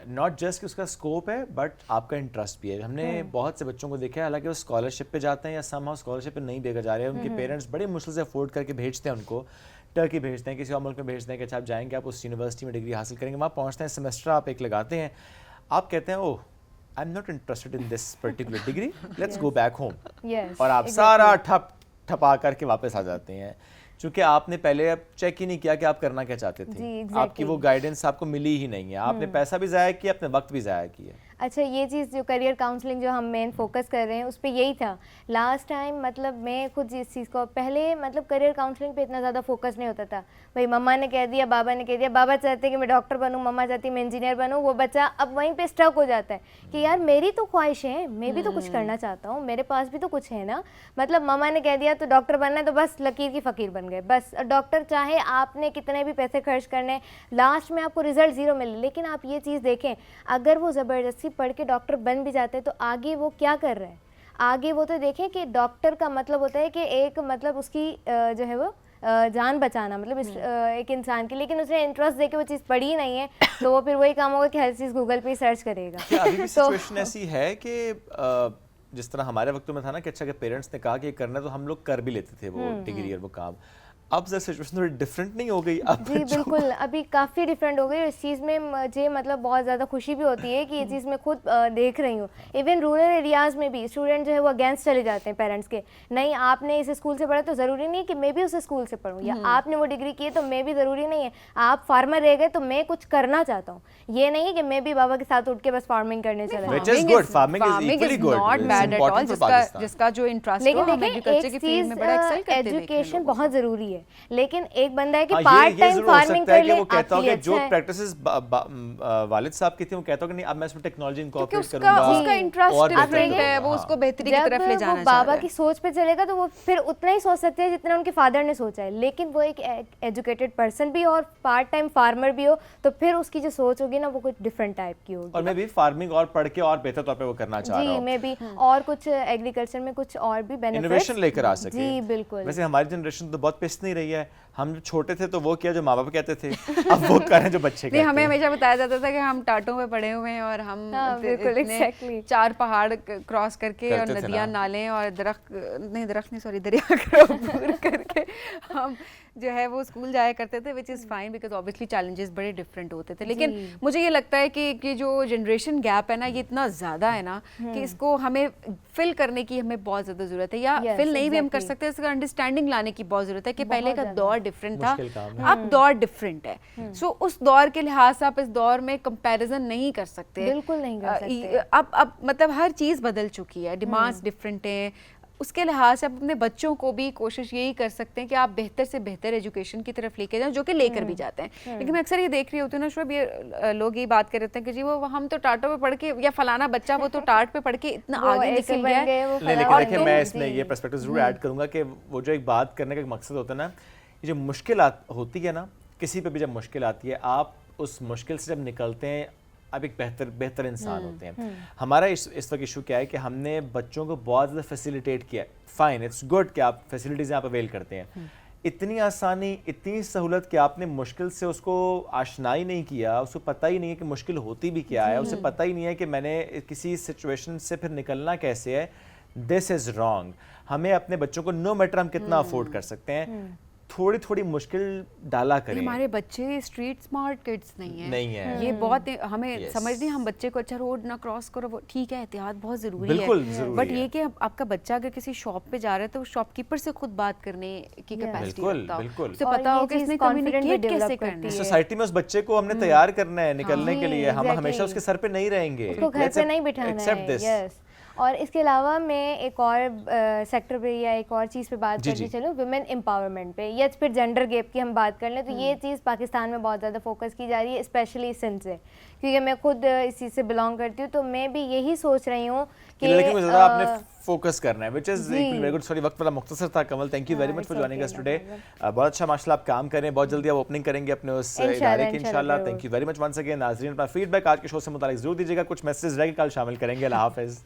नॉट जस्ट कि उसका स्कोप है बट आपका इंटरेस्ट भी है। हमने बहुत से बच्चों को देखा है, हालांकि वो स्कॉलरशिप पे जाते हैं या समहाउ स्कॉलरशिप पे नहीं भेजा जा रहे हैं, उनके पेरेंट्स बड़ी मुश्किल से अफोर्ड करके भेजते हैं उनको, टर्की भेजते हैं, किसी और मुल्क में भेजते हैं कि अच्छा आप जाएंगे, आप उस यूनिवर्सिटी में डिग्री हासिल करेंगे, वहाँ पहुँचते हैं, सेमेस्टर आप एक लगाते हैं, आप कहते हैं oh I am not interested in this particular degree, let's go back home, और आप सारा ठपा करके वापस आ जाते हैं, क्योंकि आपने पहले चेक ही नहीं किया कि आप करना क्या चाहते थे। आपकी वो गाइडेंस आपको मिली ही नहीं है, आपने पैसा भी ज़ाया किया, अपने वक्त भी ज़ाया किया। अच्छा, ये चीज़ जो करियर काउंसलिंग जो हम मेन फोकस कर रहे हैं उस पर यही था लास्ट टाइम। मतलब मैं खुद इस चीज़ को पहले मतलब करियर काउंसलिंग पे इतना ज़्यादा फोकस नहीं होता था। भाई मम्मा ने कह दिया, बाबा ने कह दिया, बाबा चाहते कि मैं डॉक्टर बनूँ, मम्मा चाहती मैं इंजीनियर बनूँ, वो बच्चा अब वहीं पे स्टक हो जाता है कि यार मेरी तो ख्वाहिश है, मैं भी तो कुछ करना चाहता हूँ, मेरे पास भी तो कुछ है ना। मतलब मम्मा ने कह दिया तो डॉक्टर बनना है, तो बस लकीर की फ़कीर बन गए। बस डॉक्टर चाहे आपने कितने भी पैसे खर्च करने, लास्ट में आपको रिजल्ट 0 मिले। लेकिन आप ये चीज़ देखें, अगर वो ज़बरदस्ती पढ़ के डॉक्टर बन भी जाते हैं तो आगे वो क्या कर रहे हैं, आगे वो तो देखें कि डॉक्टर का मतलब होता है कि एक मतलब उसकी जो है वो जान बचाना, मतलब एक इंसान की। लेकिन उसने इंटरेस्ट देके वो चीज़ पढ़ी ही नहीं है, तो वो फिर वही काम होगा कि हर चीज़ गूगल पे ही सर्च करेगा। क्या अभी भी सिचुएशन ऐसी है कि जिस तरह हमारे वक्तों में था ना कि अच्छा कि पेरेंट्स ने कहा कि करना है तो हम लोग कर भी लेते थे वो डिग्री और वो काम, अब जब सिचुएशन थोड़ी डिफरेंट नहीं हो गई? अब जी बिल्कुल, अभी काफ़ी डिफरेंट हो गई। इस चीज़ में मुझे मतलब बहुत ज़्यादा खुशी भी होती है कि ये चीज़ मैं खुद देख रही हूँ। इवन रूरल एरियाज़ में भी स्टूडेंट जो है वो अगेंस्ट चले जाते हैं पेरेंट्स के, नहीं आपने इस स्कूल से पढ़ा तो ज़रूरी नहीं है कि मैं भी उस स्कूल से पढ़ूँ, या आपने वो डिग्री की है तो मैं भी ज़रूरी नहीं है, आप फार्मर रह गए तो मैं कुछ करना चाहता हूँ। ये नहीं है कि मैं भी बाबा के साथ उठ के बस फार्मिंग करने चला जिसका जो इंटरेस्ट, लेकिन देखिए एक चीज़ एजुकेशन बहुत ज़रूरी है, लेकिन एक बंदा है कि हाँ, पार्ट टाइम जरूर हो फार्मिंग सकता है कर कि ले, वो कहता हो आपके कि लिए जो अच्छा है। प्रैक्टिसेस वालिद साहब की थी वो कहता हो कि नहीं अब मैं इसमें टेक्नोलॉजी क्योंकि इनकॉर्पोरेट उसका करूंगा उसका इंटरेस्ट और बेहतर डिफरेंट करूंगा। है, वो हाँ। उसको बेहतरी की जब तरफ ले वो जाना चाह बाबा रहा की है। सोच पे चलेगा तो वो फिर उतना ही सोच सकते हैं जितना उनके फादर ने सोचा है, लेकिन वो एक एजुकेटेड पर्सन भी हो और पार्ट टाइम फार्मर भी हो, तो फिर उसकी जो सोच होगी ना वो कुछ डिफरेंट टाइप की होगी। और मैं भी फार्मिंग और पढ़ के और बेहतर तौर पे वो करना चाह रहा जी, हूँ, मैं भी और कुछ एग्रीकल्चर में कुछ और भी बेनिफिट्स इनोवेशन लेकर आ सके। जी बिल्कुल। वैसे हमारी जनरेशन तो बहुत पिस नहीं रही है, हम जब छोटे थे तो वो किया जो माँ बाप कहते थे, अब वो करें जो बच्चे कहते नहीं, हैं। हमें हमेशा बताया जाता था कि हम टाटों पे पड़े हुए हैं और हम हाँ, बिल्कुल, इतने exactly। 4 पहाड़ क्रॉस करके और करते थे नदियां ना। नाले और दरख्त नहीं सॉरी दरिया क्रॉस करके हम जो है वो स्कूल जाया करते थे, which is fine because obviously challenges बड़े डिफरेंट होते थे। लेकिन जी। मुझे ये लगता है कि जो जनरेशन गैप है ना ये इतना ज़्यादा है ना कि इसको हमें फिल करने की हमें बहुत ज़्यादा ज़रूरत है, या Yes, फिल नहीं भी हम कर exactly। सकते, इसका अंडरस्टैंडिंग लाने की बहुत ज़रूरत है कि पहले बहुत का ज़्यादा। दौर डिफरेंट था, मुश्किल काम है। अब दौर डिफरेंट है। सो उस दौर के लिहाज से आप इस दौर में कंपैरिजन नहीं कर सकते, बिल्कुल नहीं कर सकते। अब मतलब हर चीज़ बदल चुकी है, डिमांड्स डिफरेंट हैं, उसके लिहाज से आप अपने बच्चों को भी कोशिश यही कर सकते हैं कि आप बेहतर से बेहतर एजुकेशन की तरफ लेके जाएं, जो कि लेकर भी जाते हैं। लेकिन मैं अक्सर ये देख रही होती हूँ ना शुभ, ये लोग ये बात कर रहे हैं कि जी वो हम तो टाटों पे पढ़ के, या फलाना बच्चा वो तो टाट पे पढ़ के इतना वो आगे ऐसे निकल बन गया है। गए, वो नहीं, फलाना लेकिन देखिए बन मैं गए। इसमें जी। ये पर्सपेक्टिव जरूर ऐड करूंगा कि वो जो एक बात करने का एक मकसद होता है ना, ये जो मुश्किल होती है ना, किसी पे भी जब मुश्किल आती है, आप उस मुश्किल से जब निकलते हैं आप एक बेहतर इंसान होते हैं। हमारा इस वक्त इशू क्या है कि हमने बच्चों को बहुत ज़्यादा फैसिलिटेट किया। फाइन, इट्स गुड कि आप फैसिलिटीज़ आप अवेल करते हैं, इतनी आसानी, इतनी सहूलत कि आपने मुश्किल से उसको आशनाई नहीं किया, उसको पता ही नहीं है कि मुश्किल होती भी क्या है, उसे पता ही नहीं है कि मैंने किसी सिचुएशन से फिर निकलना कैसे है। This is wrong. हमें अपने बच्चों को नो मैटर हम कितना अफोर्ड कर सकते हैं, थोड़ी थोड़ी मुश्किल डाला करें। हमारे बच्चे स्ट्रीट स्मार्ट किड्स नहीं है, ये बहुत हमें समझ नहीं, हम बच्चे को अच्छा रोड ना क्रॉस करो, वो ठीक है, एहतियात बहुत जरूरी है, बिल्कुल जरूरी बट है। ये कि आपका बच्चा अगर किसी शॉप पे जा रहा है तो शॉपकीपर से खुद बात करने की कैपेसिटी बिल्कुल, रखता हो, बिल्कुल। उसे और पता ये हो कि चीज़ इसने confident भी कम्युनिकेट develop कैसे करती करना है। है। सोसाइटी में उस बच्चे को हमने तैयार करना है निकलने के जी, लिए, हम exactly। हमेशा उसके सर पे नहीं रहेंगे, उसको घर पे नहीं बिठाना एक्सेप्ट है। दिस। यस। और इसके अलावा मैं एक और सेक्टर पे या एक और चीज़ पे बात जी, करती जी। चलूँ, वुमेन एम्पावरमेंट पे, या फिर जेंडर गैप की हम बात कर लें तो ये चीज़ पाकिस्तान में बहुत ज़्यादा फोकस की जा रही है, स्पेशली सिंध से, क्योंकि मैं खुद इस चीज़ से बिलोंग करती हूँ, तो मैं भी यही सोच रही हूँ कि लेकिन ज़्यादा आपने फोकस करना है, व्हिच इज जी। Very good. सॉरी वक्त बड़ा मुख्तसर था Kamal, thank you very much for it's joining okay, us no today. problem। बहुत अच्छा माशाल्लाह आप काम कर रहे हैं, बहुत जल्दी आप ओपनिंग करेंगे अपने उस इंशाल्लाह, इदारे की इंशाल्लाह, इंशाल्लाह। जरूर। Thank you very much once again. नाज़रीन अपना फीडबैक आज के शो से मुतालिक जरूर दीजिएगा, कुछ मैसेज रह गए कल शामिल करेंगे। अल्लाह हाफिज़।